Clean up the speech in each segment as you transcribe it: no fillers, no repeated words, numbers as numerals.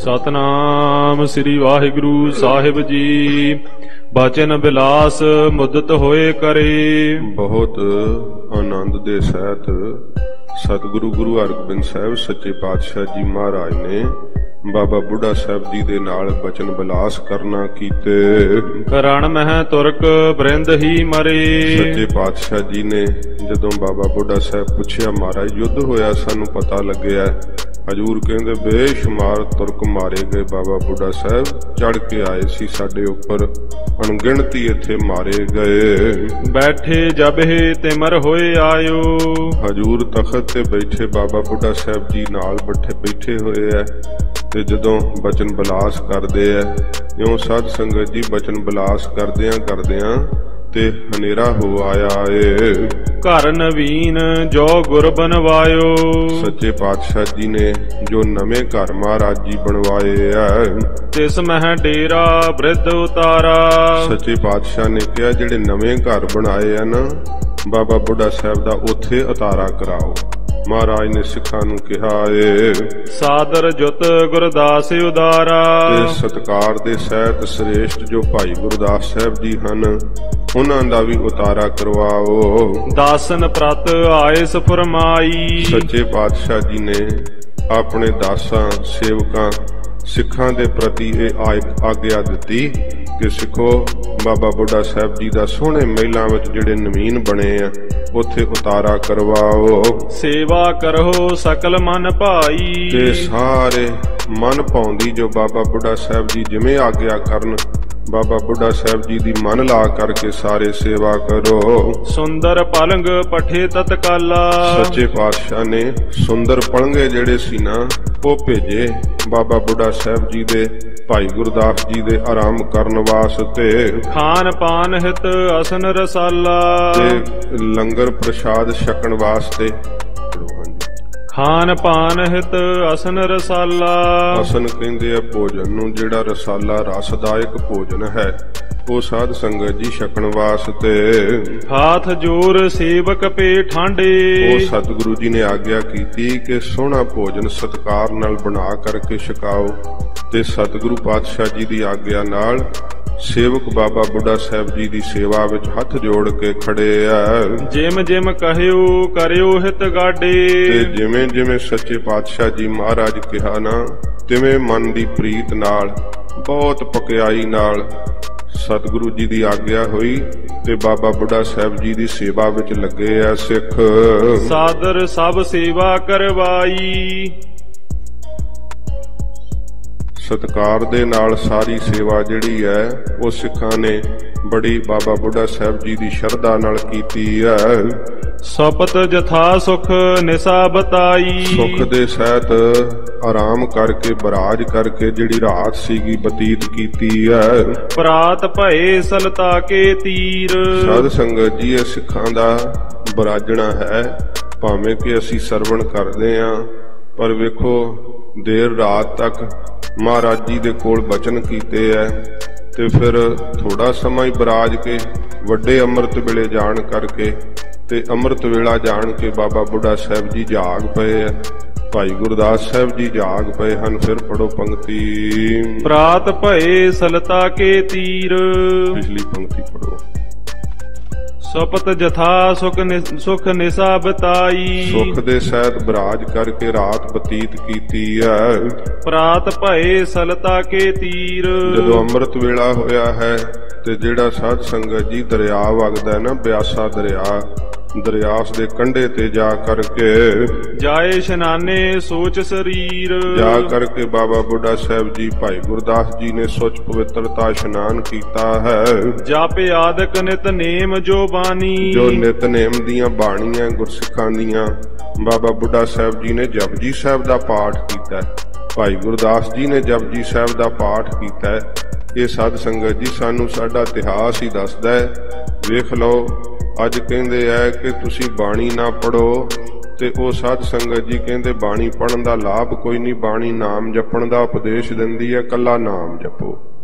सतनाम श्री वाहिगुरु साहिब जी। बचन बिलास मुदत होए करे। बहुत आनंद दे सहित सतगुरु गुरु हरगोबिंद साहिब सच्चे पातशाह जी महाराज ने बाबा बुढ़ा साहब जी दे नाल बचन बिलास करना कीते। करण मह तुरक बरिंद ही मरे। सच्चे पातशाह जी ने जदों बाबा बुढ़ा साहब पुछया महाराज युद्ध होया सानू पता लग्या, हजूर कहंदे बेशुमार तुरक मारे गए। बाबा बुढ़ा साहब चढ़ के आए सी साडे उपर, अणगिणती इत्थे मारे गए। बैठे जब हे तिमर होए आयो। हजूर तखत ते बैठे बाबा बुढ़ा साहब जी नाल बैठे होए है ते जदों बचन बिलास करदे है। इउं साध संगत जी बचन बिलास करदियां ते हनेरा हो आया ए। घर नवीन जो गुर बनवायो। सच्चे पातशाह जी ने जो नवे घर महाराज जी बनवाए है, तिस मह डेरा वृद्ध उतारा। सच्चे पातशाह ने कहा जेड़े नवे घर बनाए है ना बाबा बुढ़ा साहब दा उत्थे उतारा कराओ। महाराज ने सिखां नूं कहा ए सादर जुत गुरदास उदारा। सत्कार दे सहित श्रेष्ठ जो भाई गुरदास साहब जी हन उन्हां दा भी उतारा करवाओ। दासन प्रत आयस फरमाई। सच्चे पातशाह जी ने अपने दासां सेवकां सिखां दे प्रति यह आग्या दिती कि सिखो बाबा बुढ़ा साहब जी दा सोहणे महलां विच जिहड़े नवीन बने आ उत्थे उतारा करवाओ। सेवा करो सकल मन भाई। ते सारे मन भाउंदी जो बाबा बुढ़ा साहब जी जिवें आग्या करन बाबा बुढ़ा साहब जी दी मन ला करके सारे सेवा करो। सुंदर पलंग पठे तत्काला। सच्चे पातशाह ने सुंदर पलंगे जेड़े सी ना वो भेजे बाबा बुढ़ा साहब जी दे भाई गुरदास जी दे आराम करन वास्ते। खान पान हित असन रसाला। लंगर प्रसाद छकण वास्ते। खान पान हित असन रसाला। असन कहंदे भोजन नूं जेड़ा रसाला रसदायक भोजन है वो साध संगत जी छकण वास्ते। हाथ जोर सेवक पे ठांडे। वो सतगुरु जी ने आग्या कीती कि सोहना भोजन सत्कार नाल बना करके छकाओ। ते सतगुरु पातशाह जी दी आग्या नाल सेवक बाबा बुढ़ा साहब जी दी सेवा विच हथ जोड़ के खड़े है। जिम जिम कहियो करियो हित गाडे। ते जिवें जिवें सच्चे पातशाह जी महाराज कहा ना तिवें मन दी प्रीत नाल बहुत पकियाई नाल सतगुरु जी दी आग्या हुई ते बाबा बुढ़ा साहब जी दी सेवा विच लगे है सिख। सादर सब सेवा करवाई। सत्कार दे नाल सारी सेवा जिहड़ी है वो सिखां ने बड़ी बाबा बुढ़ा साहब जी दी शरधा नाल कीती है। सपत जथा सुख निसा बताई। सुख दे सहित आराम करके बराज करके जिहड़ी रात सीगी बतीत कीती है। प्रात भये सलता के तीर। साध संगत जी ये सिखां दा बराजना है भावें कि असी सरवण करदे हां पर वेखो देर रात तक महाराज जी दे कोल बचन कीते है ते फिर थोड़ा समय बराज के वड्डे अमृत वेले जान करके ते अमृत वेला जान के बाबा बुढ़ा साहब जी जाग पे है। भाई गुरदास साहब जी जाग पे हन। फिर पढ़ो पंक्ति। प्रात भये सलता के तीर। पिछली पंक्ति पढ़ो। सपत जथा सुख निसा बताई। सुख दे सहित बराज करके रात बतीत कीती है। प्रात भये सलता के तीर। जदों अमृत वेला होया है ते जेड़ा साध संगत जी दरिया वगदा ना ब्यासा दरिया दे कंढे ते जा करके जाए शनाने सोच शरीर। जा करके बाबा बुढ़ा साहब जी भाई गुरदास जी ने सोच पवित्रता स्नान कीता है। जापे आदक नित नेम जो बानी। जो नित नेम दियां बाणियां गुरसिखां दियां बाबा बुढ़ा साहब जी ने जपजी साहब दा पाठ कीता है। भाई गुरदास जी ने जपजी साहब दा पाठ कीता है। ये साध संगत जी सानू साडा इतिहास ही दसदा है। वेख लो अज कहंदे है कि तुसी बाणी ना पढ़ो ते ओ साध संगत जी कहंदे बाणी पढ़न दा लाभ कोई नहीं। बाणी नाम जपण दा उपदेश दिंदी है, कल्ला नाम जपो।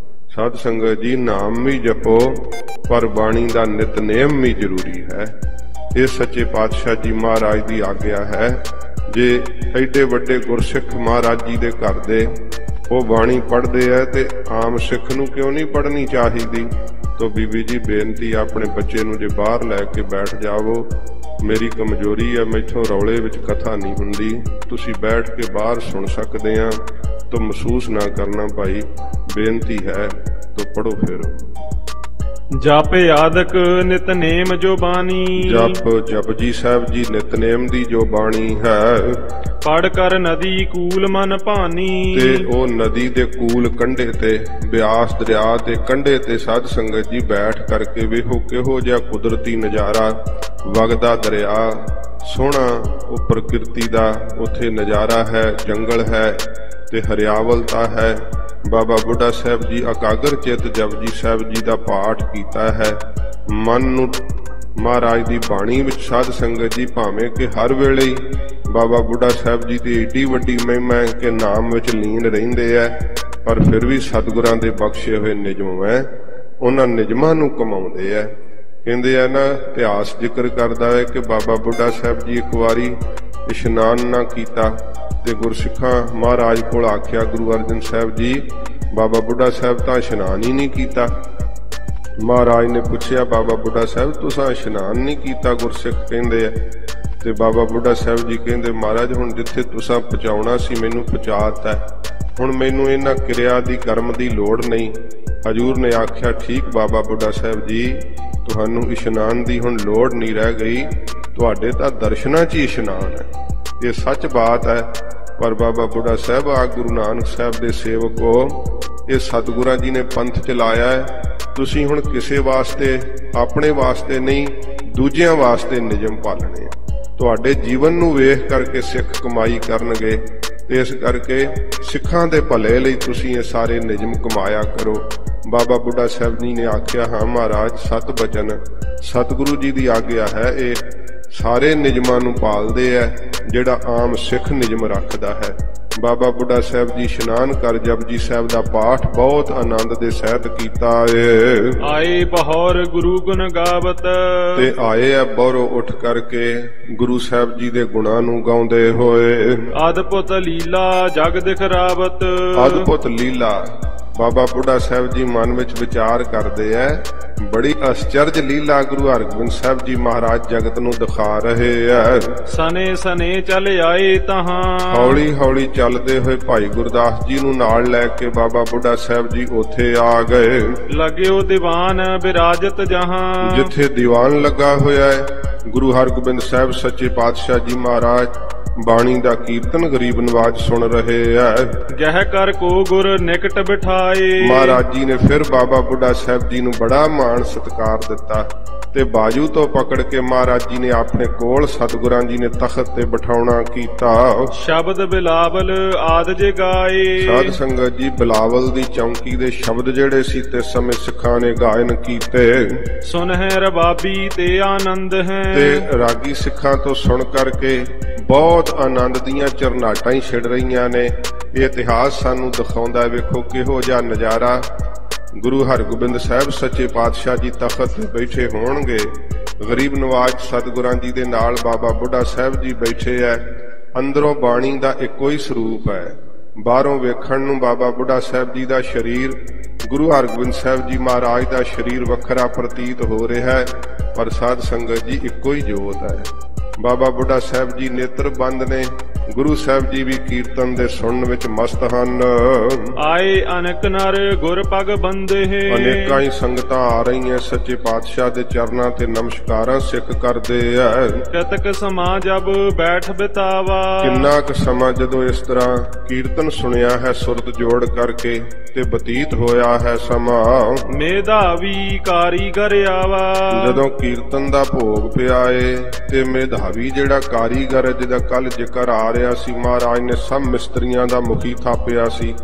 साध संगत जी नाम भी जपो पर बाणी दा नितनेम भी जरूरी है। ये सच्चे पातशाह जी महाराज की आग्या है। जे एडे वड्डे गुरसिख महाराज जी दे घर दे ਉਹ ਬਾਣੀ ਪੜ੍ਹਦੇ ਆ ਤੇ ਆਮ ਸਿੱਖ ਨੂੰ ਕਿਉਂ ਨਹੀਂ ਪੜ੍ਹਨੀ ਚਾਹੀਦੀ? ਤੋ ਬੀਬੀ ਜੀ ਬੇਨਤੀ, ਆਪਣੇ ਬੱਚੇ ਨੂੰ ਜੇ ਬਾਹਰ ਲੈ ਕੇ ਬੈਠ ਜਾਵੋ, ਮੇਰੀ ਕਮਜ਼ੋਰੀ ਹੈ, ਮੈਥੋਂ ਰੌਲੇ ਵਿੱਚ ਕਥਾ ਨਹੀਂ ਹੁੰਦੀ, ਤੁਸੀਂ ਬੈਠ ਕੇ ਬਾਹਰ ਸੁਣ ਸਕਦੇ ਆ, ਤੋ ਮਹਿਸੂਸ ਨਾ ਕਰਨਾ ਭਾਈ, ਬੇਨਤੀ ਹੈ, ਤੋ ਪੜੋ ਫਿਰ। ਜਾਪੇ ਆਦਿਕ ਨਿਤਨੇਮ ਜੋ ਬਾਣੀ, ਜਪ ਜਪਜੀ ਸਾਹਿਬ ਜੀ ਨਿਤਨੇਮ ਦੀ ਜੋ ਬਾਣੀ ਹੈ, ਪੜ ਕਰ ਨਦੀ ਕੂਲ ਮਨ ਭਾਨੀ, ਤੇ ਉਹ ਨਦੀ ਦੇ ਕੂਲ ਕੰਢੇ ਤੇ, ਬਿਆਸ ਦਰਿਆ ਦੇ ਕੰਢੇ ਤੇ ਸਾਧ ਸੰਗਤ ਜੀ ਬੈਠ ਕਰਕੇ ਵੇਖੋ ਕਿਹੋ ਜਿਹਾ ਕੁਦਰਤੀ ਨਜ਼ਾਰਾ, ਵਗਦਾ ਦਰਿਆ, ਸੋਹਣਾ ਉਹ ਪ੍ਰਕਿਰਤੀ ਦਾ ਉੱਥੇ ਨਜ਼ਾਰਾ ਹੈ, ਜੰਗਲ ਹੈ ਤੇ ਹਰਿਆਵਲਤਾ ਹੈ। ਬਾਬਾ ਬੁੱਢਾ ਸਾਹਿਬ ਜੀ ਇਕਾਗਰ ਚਿੱਤ ਜਪਜੀ ਸਾਹਿਬ ਜੀ ਦਾ ਪਾਠ ਕੀਤਾ ਹੈ। ਮਨ ਨੂੰ ਮਹਾਰਾਜ ਦੀ ਬਾਣੀ ਵਿੱਚ ਸਾਧ ਸੰਗਤ ਜੀ ਭਾਵੇਂ ਕਿ ਹਰ ਵੇਲੇ ਹੀ ਬਾਬਾ ਬੁੱਢਾ ਸਾਹਿਬ ਜੀ ਦੀ ਏਡੀ ਵੱਡੀ ਮਹਿਮਾ ਹੈ ਕਿ ਨਾਮ ਵਿੱਚ ਲੀਨ ਰਹਿੰਦੇ ਆ, ਪਰ ਫਿਰ ਵੀ ਸਤਿਗੁਰਾਂ ਦੇ ਬਖਸ਼ੇ ਹੋਏ ਨਿਯਮ ਹੈ, ਉਹਨਾਂ ਨਿਯਮਾਂ ਨੂੰ ਕਮਾਉਂਦੇ ਆ। ਕਹਿੰਦੇ ਆ ਨਾ, ਇਤਿਹਾਸ ਜ਼ਿਕਰ ਕਰਦਾ ਹੈ ਕਿ ਬਾਬਾ ਬੁੱਢਾ ਸਾਹਿਬ ਜੀ ਇੱਕ ਵਾਰੀ ਇਸ਼ਨਾਨ ਨਾ ਕੀਤਾ ਤੇ ਗੁਰਸਿੱਖਾਂ ਮਹਾਰਾਜ ਕੋਲ ਆਖਿਆ, ਗੁਰੂ ਅਰਜਨ ਸਾਹਿਬ ਜੀ, ਬਾਬਾ ਬੁੱਢਾ ਸਾਹਿਬ ਤਾਂ ਇਸ਼ਨਾਨ ਹੀ ਨਹੀਂ ਕੀਤਾ। ਮਹਾਰਾਜ ਨੇ ਪੁੱਛਿਆ, ਬਾਬਾ ਬੁੱਢਾ ਸਾਹਿਬ ਤੁਸੀਂ ਇਸ਼ਨਾਨ ਨਹੀਂ ਕੀਤਾ? ਗੁਰਸਿੱਖ ਕਹਿੰਦੇ ਆ। ਤੇ ਬਾਬਾ ਬੁੱਢਾ ਸਾਹਿਬ ਜੀ ਕਹਿੰਦੇ, ਮਹਾਰਾਜ ਹੁਣ ਜਿੱਥੇ ਤੁਸੀਂ ਪਹੁੰਚਾਉਣਾ ਸੀ ਮੈਨੂੰ ਪਹੁੰਚਾਤਾ, ਹੁਣ ਮੈਨੂੰ ਇਹਨਾਂ ਕਿਰਿਆ ਦੀ ਕਰਮ ਦੀ ਲੋੜ ਨਹੀਂ। ਹਜੂਰ ਨੇ ਆਖਿਆ, ਠੀਕ ਬਾਬਾ ਬੁੱਢਾ ਸਾਹਿਬ ਜੀ, ਤੁਹਾਨੂੰ ਇਸ਼ਨਾਨ ਦੀ ਹੁਣ ਲੋੜ ਨਹੀਂ ਰਹਿ ਗਈ, ਤੁਹਾਡੇ ਤਾਂ ਦਰਸ਼ਨਾਂ 'ਚ ਹੀ ਇਸ਼ਨਾਨ ਹੈ। ਇਹ ਸੱਚ ਬਾਤ ਹੈ। ਪਰ ਬਾਬਾ ਬੁੱਢਾ ਸਾਹਿਬ ਆ ਗੁਰੂ ਨਾਨਕ ਸਾਹਿਬ ਦੇ ਸੇਵਕੋ, ਇਹ ਸਤਿਗੁਰਾਂ ਜੀ ਨੇ ਪੰਥ ਚਲਾਇਆ ਹੈ, ਤੁਸੀਂ ਹੁਣ ਕਿਸੇ ਵਾਸਤੇ, ਆਪਣੇ ਵਾਸਤੇ ਨਹੀਂ, ਦੂਜਿਆਂ ਵਾਸਤੇ ਨਿਯਮ ਪਾਲਣੇ ਆ। ਤੁਹਾਡੇ ਜੀਵਨ ਨੂੰ ਵੇਖ ਕਰਕੇ ਸਿੱਖ ਕਮਾਈ ਕਰਨਗੇ, ਤੇ ਇਸ ਕਰਕੇ ਸਿੱਖਾਂ ਦੇ ਭਲੇ ਲਈ ਤੁਸੀਂ ਇਹ ਸਾਰੇ ਨਿਯਮ ਕਮਾਇਆ ਕਰੋ। ਬਾਬਾ ਬੁੱਢਾ ਸਾਹਿਬ ਜੀ ਨੇ ਆਖਿਆ, ਹਾਂ ਮਹਾਰਾਜ, ਸਤ ਬਚਨ ਸਤਿਗੁਰੂ ਜੀ ਦੀ ਆਗਿਆ ਹੈ, ਇਹ ਸਾਰੇ ਨਿਯਮਾਂ ਨੂੰ ਪਾਲਦੇ ਆ ਜਿਹੜਾ ਆਮ ਸਿੱਖ ਨਿਯਮ ਰੱਖਦਾ ਹੈ। ਬਾਬਾ ਬੁੱਢਾ ਸਾਹਿਬ ਜੀ ਇਸ਼ਨਾਨ ਕਰ ਜਪਜੀ ਸਾਹਿਬ ਦਾ ਪਾਠ ਬਹੁਤ ਆਨੰਦ ਦੇ ਸਹਿਤ ਕੀਤਾ ਏ। ਆਏ ਬਹੌਰ ਗੁਰੂ ਗੁਣ ਗਾਵਤ, ਤੇ ਆਏ ਆ ਬਹਰੋਂ ਉੱਠ ਕਰਕੇ ਗੁਰੂ ਸਾਹਿਬ ਜੀ ਦੇ ਗੁਣਾਂ ਨੂੰ ਗਾਉਂਦੇ ਹੋਏ। ਅਦਭੁਤ ਲੀਲਾ ਜਗ ਦਿਖ ਰਾਵਤ, ਅਦਭੁਤ ਲੀਲਾ ਬਾਬਾ ਬੁੱਢਾ ਸਾਹਿਬ ਜੀ ਮਨ ਵਿੱਚ ਵਿਚਾਰ ਕਰਦੇ ਐ, ਬੜੀ ਅਸਚਰਜ ਲੀਲਾ ਗੁਰੂ ਹਰਗੋਬਿੰਦ ਸਾਹਿਬ ਜੀ ਮਹਾਰਾਜ ਜਗਤ ਨੂੰ ਦਿਖਾ ਰਹੇ ਐ। ਸਨੇ ਸਨੇ ਚੱਲ ਆਏ ਤਹਾਂ, ਹੌਲੀ ਹੌਲੀ ਚੱਲਦੇ ਹੋਏ ਭਾਈ ਗੁਰਦਾਸ ਜੀ ਨੂੰ ਨਾਲ ਲੈ ਕੇ ਬਾਬਾ ਬੁੱਢਾ ਸਾਹਿਬ ਜੀ ਉੱਥੇ ਆ ਗਏ। ਲੱਗਿਓ ਦੀਵਾਨ ਬਿਰਾਜਤ ਜਹਾਂ, ਜਿੱਥੇ ਦੀਵਾਨ ਲੱਗਾ ਹੋਇਆ ਹੈ, ਗੁਰੂ ਹਰਗੋਬਿੰਦ ਸਾਹਿਬ ਸੱਚੇ ਪਾਤਸ਼ਾਹ ਜੀ ਮਹਾਰਾਜ ਬਾਣੀ ਦਾ ਕੀਰਤਨ ਗਰੀਬ ਨਵਾਜ ਸੁਣ ਰਹੇ ਐ। ਗਹਿ ਕਰ ਕੋ ਗੁਰ ਨਿਕਟ ਬਿਠਾਏ, ਮਹਾਰਾਜ ਜੀ ਨੇ ਫਿਰ ਬਾਬਾ ਬੁੱਢਾ ਸਾਹਿਬ ਜੀ ਨੂੰ ਬੜਾ ਮਾਣ ਸਤਿਕਾਰ ਦਿੱਤਾ ਤੇ ਬਾਜੂ ਤੋਂ ਪਕੜ ਕੇ ਮਹਾਰਾਜ ਜੀ ਨੇ ਆਪਣੇ ਕੋਲ ਸਤਿਗੁਰਾਂ ਜੀ ਨੇ ਤਖਤ ਤੇ ਬਿਠਾਉਣਾ ਕੀਤਾ। ਸ਼ਬਦ ਬਿਲਾਵਲ ਆਦ ਜੇ ਗਾਏ, ਸਾਧ ਸੰਗਤ ਜੀ ਬਿਲਾਵਲ ਦੀ ਚੌਂਕੀ ਦੇ ਸ਼ਬਦ ਜਿਹੜੇ ਸੀ ਤੇ ਸਮੇਂ ਸਿੱਖਾਂ ਨੇ ਗਾਇਨ ਕੀਤੇ। ਸੁਨ ਹੈ ਰਬਾਬੀ ਤੇ ਆਨੰਦ ਹੈ, ਤੇ ਰਾਗੀ ਸਿੱਖਾਂ ਤੋਂ ਸੁਣ ਕਰਕੇ ਬਹੁਤ ਆਨੰਦ ਦੀਆਂ ਝਰਨਾਟਾਂ ਹੀ ਛਿੜ ਰਹੀਆਂ ਨੇ। ਇਹ ਇਤਿਹਾਸ ਸਾਨੂੰ ਦਿਖਾਉਂਦਾ, ਵੇਖੋ ਕਿਹੋ ਜਿਹਾ ਨਜ਼ਾਰਾ। ਗੁਰੂ ਹਰਗੋਬਿੰਦ ਸਾਹਿਬ ਸੱਚੇ ਪਾਤਸ਼ਾਹ ਜੀ ਤਖਤ ਤੇ ਬੈਠੇ ਹੋਣਗੇ, ਗਰੀਬ ਨਵਾਜ ਸਤਿਗੁਰਾਂ ਜੀ ਦੇ ਨਾਲ ਬਾਬਾ ਬੁੱਢਾ ਸਾਹਿਬ ਜੀ ਬੈਠੇ ਐ। ਅੰਦਰੋਂ ਬਾਣੀ ਦਾ ਇੱਕੋ ਹੀ ਸਰੂਪ ਹੈ, ਬਾਹਰੋਂ ਵੇਖਣ ਨੂੰ ਬਾਬਾ ਬੁੱਢਾ ਸਾਹਿਬ ਜੀ ਦਾ ਸ਼ਰੀਰ, ਗੁਰੂ ਹਰਗੋਬਿੰਦ ਸਾਹਿਬ ਜੀ ਮਹਾਰਾਜ ਦਾ ਸ਼ਰੀਰ ਵੱਖਰਾ ਪ੍ਰਤੀਤ ਹੋ ਰਿਹਾ ਹੈ, ਪਰ ਸਾਧ ਸੰਗਤ ਜੀ ਇੱਕੋ ਹੀ ਜੋਤ ਹੈ। ਬਾਬਾ ਬੁੱਢਾ ਸਾਹਿਬ ਜੀ ਨੇਤਰ ਬੰਦ ਨੇ, ਗੁਰੂ ਸਾਹਿਬ ਜੀ ਵੀ ਕੀਰਤਨ ਦੇ ਸੁਣਨ ਵਿੱਚ ਮਸਤ ਹਨ। ਆਏ ਅਨੇਕ ਨਰ ਗੁਰ ਪਗ ਬੰਦੇ, ਅਨੇਕਾਂ ਹੀ ਸੰਗਤਾਂ ਆ ਰਹੀਆਂ, ਸੱਚੇ ਪਾਤਸ਼ਾਹ ਦੇ ਚਰਨਾਂ ਤੇ ਨਮਸਕਾਰਾਂ ਸਿੱਖ ਕਰਦੇ ਐ। ਕਤਕ ਸਮਾਂ ਜਬ ਬੈਠ ਬਿਤਾਵਾ, ਕਿੰਨਾ ਕੁ ਸਮਾਂ ਜਦੋਂ ਇਸ ਤਰ੍ਹਾਂ ਕੀਰਤਨ ਸੁਣਿਆ ਹੈ ਸੁਰਤ ਜੋੜ ਕਰਕੇ ਤੇ ਬਤੀਤ ਹੋਇਆ ਹੈ ਸਮਾਂ। ਮੇਧਾਵੀ ਕਾਰੀਗਰ ਆਵਾ, ਜਦੋਂ ਕੀਰਤਨ ਦਾ ਭੋਗ ਪਿਆ ਏ ਤੇ ਮੇਧਾਵੀ ਜਿਹੜਾ ਕਾਰੀਗਰ ਜਿਹਦਾ ਕੱਲ ਜ਼ਿਕਰ ਆ ਰਿਹਾ ਸੀ, ਮਹਾਰਾਜ ਨੇ ਸਭ ਮਿਸਤਰੀਆਂ ਦਾ ਮੁਖੀ ਥਾਪਿਆ ਸੀ,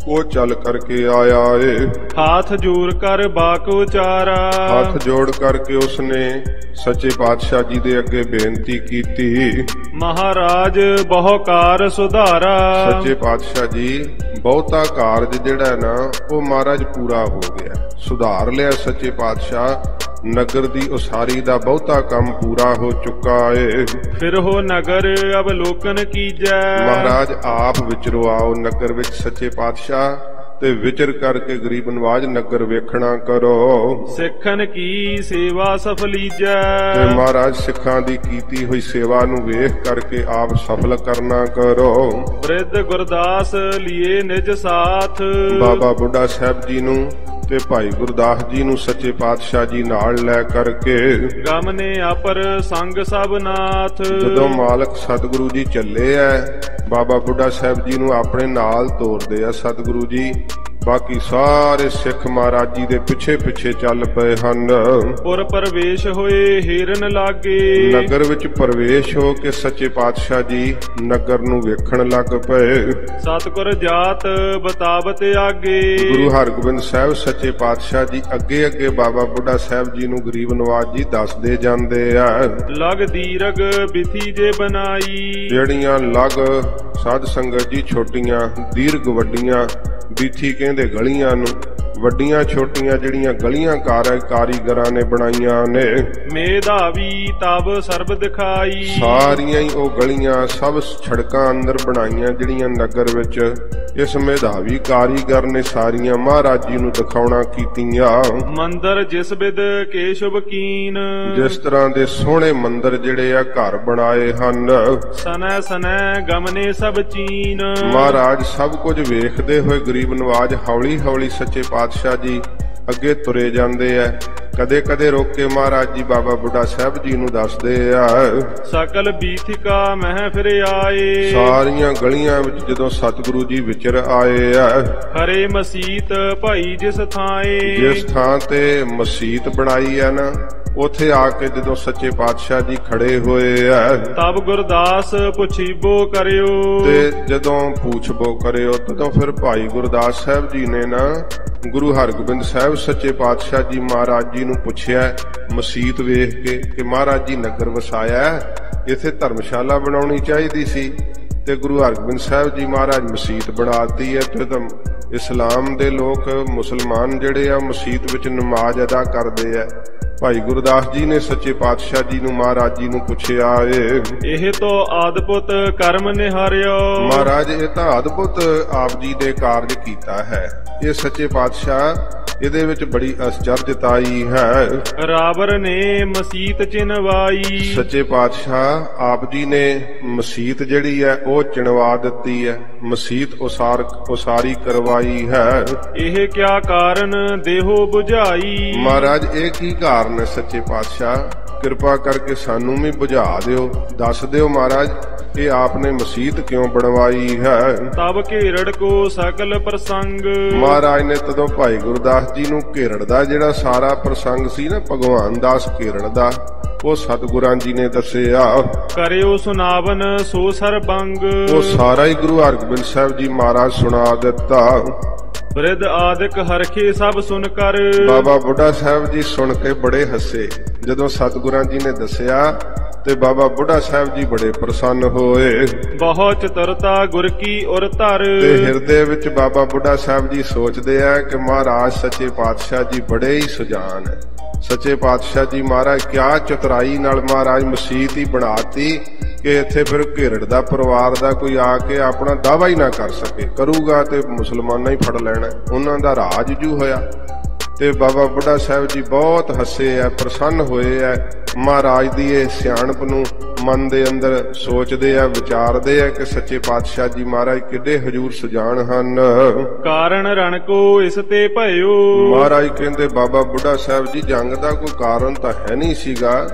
ਉਹ ਚੱਲ ਕਰਕੇ ਆਇਆ ਏ। ਹਾਥ ਜੋੜ ਕਰ ਬਾਕ ਉਚਾਰਾ, ਹੱਥ ਜੋੜ ਕਰਕੇ ਉਸਨੇ ਸੱਚੇ ਪਾਤਸ਼ਾਹ ਜੀ ਦੇ ਅੱਗੇ ਬੇਨਤੀ ਕੀਤੀ। ਮਹਾਰਾਜ ਬਹੁ ਕਾਰ ਸੁਧਾਰਾ, ਸੱਚੇ ਪਾਤਸ਼ਾਹ ਜੀ ਬਹੁਤਾ ਕਾਰਜ ਜਿਹੜਾ ਨਾ ਉਹ ਮਹਾਰਾਜ ਪੂਰਾ ਹੋ ਗਿਆ, ਸੁਧਾਰ ਲਿਆ ਸੱਚੇ ਪਾਤਸ਼ਾਹ। ਨਗਰ ਦੀ ਉਸਾਰੀ ਦਾ ਬਹੁਤਾ ਕੰਮ ਪੂਰਾ ਹੋ ਚੁੱਕਾ ਏ। ਫਿਰ ਹੋ ਨਗਰ ਅਵਲੋਕਨ ਕੀਜੈ। ਮਹਾਰਾਜ ਆਪ ਵਿਚਰੋ ਆਓ ਨਗਰ ਵਿੱਚ ਸੱਚੇ ਪਾਤਸ਼ਾਹ, ਤੇ ਵਿਚਰ ਕਰਕੇ ਗਰੀਬ ਨਵਾਜ ਨਗਰ ਵੇਖਣਾ ਕਰੋ। ਸਿੱਖਨ ਕੀ ਸੇਵਾ ਸਫਲੀਜੈ। ਤੇ ਮਹਾਰਾਜ ਸਿੱਖਾਂ ਦੀ ਕੀਤੀ ਹੋਈ ਸੇਵਾ ਨੂੰ ਵੇਖ ਕਰਕੇ ਆਪ ਸਫਲ ਕਰਨਾ ਕਰੋ। ਬ੍ਰਿਧ ਗੁਰਦਾਸ ਲਿਏ ਨਿਜ ਸਾਥ। ਬਾਬਾ ਬੁੱਢਾ ਸਾਹਿਬ ਜੀ ਨੂੰ ਤੇ ਭਾਈ ਗੁਰਦਾਸ ਜੀ ਨੂੰ ਸੱਚੇ ਪਾਤਸ਼ਾਹ ਜੀ ਨਾਲ ਲੈ ਕਰਕੇ ਗਮ ਨੇ ਅਪਰ ਸੰਗ ਸਭ ਨਾਥ। ਜਦੋਂ ਮਾਲਕ ਸਤਿਗੁਰੂ ਜੀ ਚੱਲੇ ਐ, ਬਾਬਾ ਬੁੱਢਾ ਸਾਹਿਬ ਜੀ ਨੂੰ ਆਪਣੇ ਨਾਲ ਤੋਰਦੇ ਆ ਸਤਿਗੁਰੂ ਜੀ। ਬਾਕੀ ਸਾਰੇ ਸਿੱਖ ਮਹਾਰਾਜ ਜੀ ਦੇ ਪਿੱਛੇ ਪਿੱਛੇ ਚੱਲ ਪਏ ਹਨ। ਪੁਰ ਪ੍ਰਵੇਸ਼ ਹੋਏ ਹੀਰਨ ਲਾਗੇ। ਨਗਰ ਵਿੱਚ ਪ੍ਰਵੇਸ਼ ਹੋ ਕੇ ਸੱਚੇ ਪਾਤਸ਼ਾਹ ਜੀ ਨਗਰ ਨੂੰ ਵੇਖਣ ਲੱਗ ਪਏ। ਸਤਿਗੁਰ ਜਾਤ ਬਤਾਵਤ ਆਗੇ। ਗੁਰੂ ਹਰਗੋਬਿੰਦ ਸਾਹਿਬ ਸੱਚੇ ਪਾਤਸ਼ਾਹ ਜੀ ਅੱਗੇ ਅੱਗੇ ਬਾਬਾ ਬੁੱਢਾ ਸਾਹਿਬ ਜੀ ਨੂੰ ਗਰੀਬ ਨਵਾਜ ਜੀ ਦੱਸਦੇ ਜਾਂਦੇ ਆ। ਲਗ ਦੀਰਗ ਬਿਥੀ ਜੇ ਬਣਾਈ। ਜਿਹੜੀਆਂ ਲਗ ਸਾਧ ਸੰਗਤ ਜੀ ਛੋਟੀਆਂ, ਦੀਰਘ ਵੱਡੀਆਂ, ਬੀਥੀ ਕਹਿੰਦੇ ਗਲੀਆਂ ਨੂੰ। ਵੱਡੀਆਂ ਛੋਟੀਆਂ ਜਿਹੜੀਆਂ ਗਲੀਆਂ ਕਾਰੀਗਰਾਂ ਨੇ ਬਣਾਈਆਂ ਨੇ। ਮੇਧਾਵੀ ਤਬ ਸਰਬ ਦਿਖਾਈ। ਸਾਰੀਆਂ ਹੀ ਉਹ ਗਲੀਆਂ ਸਭ ਸੜਕਾਂ ਅੰਦਰ ਬਣਾਈਆਂ ਜਿਹੜੀਆਂ ਨਗਰ ਵਿੱਚ ਇਸ ਮੇਧਾਵੀ ਕਾਰੀਗਰ ਨੇ ਸਾਰੀਆਂ ਮਹਾਰਾਜ ਜੀ ਨੂੰ ਦਿਖਾਉਣਾ ਕੀਤੀਆਂ। ਮੰਦਰ ਜਿਸ ਬਿਦ ਕੇ ਸ਼ੁਭ ਕੀਨ। ਜਿਸ ਤਰ੍ਹਾਂ ਦੇ ਸੋਹਣੇ ਮੰਦਰ ਜਿਹੜੇ ਆ ਘਰ ਬਣਾਏ ਹਨ। ਸਨੈ ਸਨੈ ਗਮਨੇ ਸਭ ਚੀਨ। ਮਹਾਰਾਜ ਸਭ ਕੁਝ ਵੇਖਦੇ ਹੋਏ ਗਰੀਬ ਨਵਾਜ ਹੌਲੀ ਹੌਲੀ ਸੱਚੇ ਪਾਤਸ਼ਾਹ ਜੀ ਅੱਗੇ ਤੁਰੇ ਜਾਂਦੇ ਆ। ਕਦੇ ਕਦੇ ਰੋਕ ਕੇ ਮਹਾਰਾਜ ਜੀ ਬਾਬਾ ਬੁੱਢਾ ਸਾਹਿਬ ਜੀ ਨੂੰ ਦੱਸਦੇ ਆ। ਸਕਲ ਬੀਥਿਕਾ ਮਹਿ ਫਿਰ ਆਏ। ਸਾਰੀਆਂ ਗਲੀਆਂ ਵਿੱਚ ਜਦੋਂ ਸਤਿਗੁਰੂ ਜੀ ਵਿਚਰ ਆਏ ਆ। ਹਰੇ ਮਸੀਤ ਭਾਈ ਜਿਸ ਥਾਏ। ਜਿਸ ਥਾਂ ਤੇ ਮਸੀਤ ਬਣਾਈ ਆ ਨਾ, ਉਥੇ ਆ ਕੇ ਜਦੋਂ ਸੱਚੇ ਪਾਤਸ਼ਾਹ ਜੀ ਖੜੇ ਹੋਏ ਆ। ਤਬ ਗੁਰਦਾਸ ਪੁੱਛੀਬੋ ਕਰਿਓ। ਤੇ ਜਦੋਂ ਪੁੱਛਬੋ ਕਰਿਓ ਤਦੋਂ ਫਿਰ ਭਾਈ ਗੁਰਦਾਸ ਸਾਹਿਬ ਜੀ ਨੇ ਨਾ ਗੁਰੂ ਹਰਗੋਬਿੰਦ ਸਾਹਿਬ ਸੱਚੇ ਪਾਤਸ਼ਾਹ ਜੀ ਮਹਾਰਾਜ ਜੀ ਨੂੰ ਪੁੱਛਿਆ ਮਸੀਤ ਵੇਖ ਕੇ ਕਿ ਮਹਾਰਾਜ ਜੀ ਨਗਰ ਵਸਾਇਆ, ਇੱਥੇ ਧਰਮਸ਼ਾਲਾ ਬਣਾਉਣੀ ਚਾਹੀਦੀ ਸੀ ਤੇ ਗੁਰੂ ਹਰਗੋਬਿੰਦ ਸਾਹਿਬ ਜੀ ਮਹਾਰਾਜ ਮਸੀਤ ਬਣਾਤੀ ਹੈ। ਤੇ ਤਾਂ ਇਸਲਾਮ ਦੇ ਲੋਕ ਮੁਸਲਮਾਨ ਜਿਹੜੇ ਆ ਮਸੀਤ ਵਿੱਚ ਨਮਾਜ਼ ਅਦਾ ਕਰਦੇ ਆ। ਭਾਈ ਗੁਰਦਾਸ ਜੀ ਨੇ ਸੱਚੇ ਪਾਤਸ਼ਾਹ ਜੀ ਨੂੰ ਮਹਾਰਾਜ ਜੀ ਨੂੰ ਪੁੱਛਿਆ ਇਹ ਤੋਂ ਆਦਪੁਤ ਕਰਮ ਨਿਹਾਰਿਓ। ਮਹਾਰਾਜ ਇਹ ਤਾਂ ਅਦਭੁਤ ਆਪ ਜੀ ਦੇ ਕਾਰਜ ਕੀਤਾ ਹੈ। ਇਹ ਸੱਚੇ ਪਾਤਸ਼ਾਹ ਇਹਦੇ ਵਿੱਚ ਬੜੀ ਅਚਰਜਤਾ ਆਈ ਹੈ। ਰਾਵਰ ਨੇ ਮਸੀਤ ਚਿਨਵਾਈ। ਸੱਚੇ ਪਾਤਸ਼ਾਹ ਆਪ ਜੀ ਨੇ ਮਸੀਤ ਜਿਹੜੀ ਹੈ ਉਹ ਚਿਣਵਾ ਦਿੱਤੀ ਹੈ, ਮਸੀਤ ਉਸਾਰੀ ਕਰਵਾਈ ਹੈ। ਇਹ ਕਿਆ ਕਾਰਨ ਦੇਹੋ 부ਝਾਈ। ਮਹਾਰਾਜ ਇਹ ਕੀ ਕਾਰਨ ਹੈ ਸੱਚੇ ਪਾਤਸ਼ਾਹ, ਕਿਰਪਾ ਕਰਕੇ ਸਾਨੂੰ ਵੀ ਬੁਝਾ ਦਿਓ, ਦੱਸ ਦਿਓ ਮਹਾਰਾਜ ਇਹ ਆਪਨੇ ਮਸੀਤ ਕਿਉਂ ਬਣਵਾਈ ਹੈ। ਤਬ ਘੇਰੜ ਕੋ ਸਕਲ ਪ੍ਰਸੰਗ। ਮਹਾਰਾਜ ਨੇ ਤਦੋਂ ਭਾਈ ਗੁਰਦਾਸ ਜੀ ਨੂੰ ਘੇਰੜ ਦਾ ਜਿਹੜਾ ਸਾਰਾ ਪ੍ਰਸੰਗ ਸੀ ਨਾ ਭਗਵਾਨ ਦਾਸ ਘੇਰੜ ਦਾ, ਉਹ ਸਤਿਗੁਰਾਂ ਜੀ ਨੇ ਦੱਸਿਆ। ਕਰਿਓ ਸੁਨਾਵਨ ਸੋ ਸਰਬੰਗ। ਉਹ ਸਾਰਾ ਹੀ ਗੁਰੂ ਹਰਗੋਬਿੰਦ ਸਾਹਿਬ ਜੀ ਮਹਾਰਾਜ ਸੁਣਾ ਦਿੱਤਾ। ਬ੍ਰਿਧ ਆਦਿਕ ਹਰਖੇ ਸਭ ਸੁਣ ਕਰ। ਬਾਬਾ ਬੁੱਢਾ ਸਾਹਿਬ ਜੀ ਸੁਣ ਕੇ ਬੜੇ ਹੱਸੇ। ਜਦੋਂ ਸਤਿਗੁਰਾਂ ਜੀ ਨੇ ਦੱਸਿਆ ਤੇ ਬਾਬਾ ਬੁੱਢਾ ਸਾਹਿਬ ਜੀ ਬੜੇ ਪ੍ਰਸੰਨ ਹੋਏ। ਬਹੁਤ ਚਤੁਰਤਾ ਗੁਰ ਕੀ ਉਰ ਧਰ। ਤੇ ਹਿਰਦੇ ਵਿੱਚ ਬਾਬਾ ਬੁੱਢਾ ਸਾਹਿਬ ਜੀ ਸੋਚਦੇ ਆ ਕਿ ਮਹਾਰਾਜ ਸੱਚੇ ਪਾਤਸ਼ਾਹ ਜੀ ਬੜੇ ਹੀ ਸੁਜਾਨ ਹੈ। ਸੱਚੇ ਪਾਤਸ਼ਾਹ ਜੀ ਮਹਾਰਾਜ ਕਿਆ ਚਤੁਰਾਈ ਨਾਲ ਮਹਾਰਾਜ ਮਸੀਤ ਹੀ ਬਣਾਤੀ ਕਿ ਇੱਥੇ ਫਿਰ ਘੇਰੜ ਦਾ ਪਰਿਵਾਰ ਦਾ ਕੋਈ ਆ ਕੇ ਆਪਣਾ ਦਾਵਾ ਹੀ ਨਾ ਕਰ ਸਕੇ, ਕਰੂਗਾ ਤੇ ਮੁਸਲਮਾਨਾਂ ਹੀ ਫੜ ਲੈਣਾ, ਉਹਨਾਂ ਦਾ ਰਾਜ ਜੂ ਹੋਇਆ। ਤੇ ਬਾਬਾ ਬੁੱਢਾ ਸਾਹਿਬ ਜੀ ਬਹੁਤ ਹੱਸੇ ਆ, ਪ੍ਰਸੰਨ ਹੋਏ ਆ। ਮਹਾਰਾਜ ਦੀ ਇਹ ਸਿਆਣਪ ਨੂੰ ਮਨ ਦੇ ਅੰਦਰ ਸੋਚਦੇ ਆ, ਵਿਚਾਰਦੇ ਆ ਕਿ ਸੱਚੇ ਪਾਤਸ਼ਾਹ ਜੀ ਮਹਾਰਾਜ ਕਿੱਡੇ ਹਜੂਰ ਸੁਜਾਨ ਹਨ। ਕਾਰਨ ਰਣ ਕੋ ਇਸ ਤੇ ਭਇਓ। ਮਹਾਰਾਜ ਕਹਿੰਦੇ ਬਾਬਾ ਬੁੱਢਾ ਸਾਹਿਬ ਜੀ ਜੰਗ ਦਾ ਕੋਈ ਕਾਰਨ ਤਾਂ ਹੈ ਨਹੀਂ ਸੀਗਾ,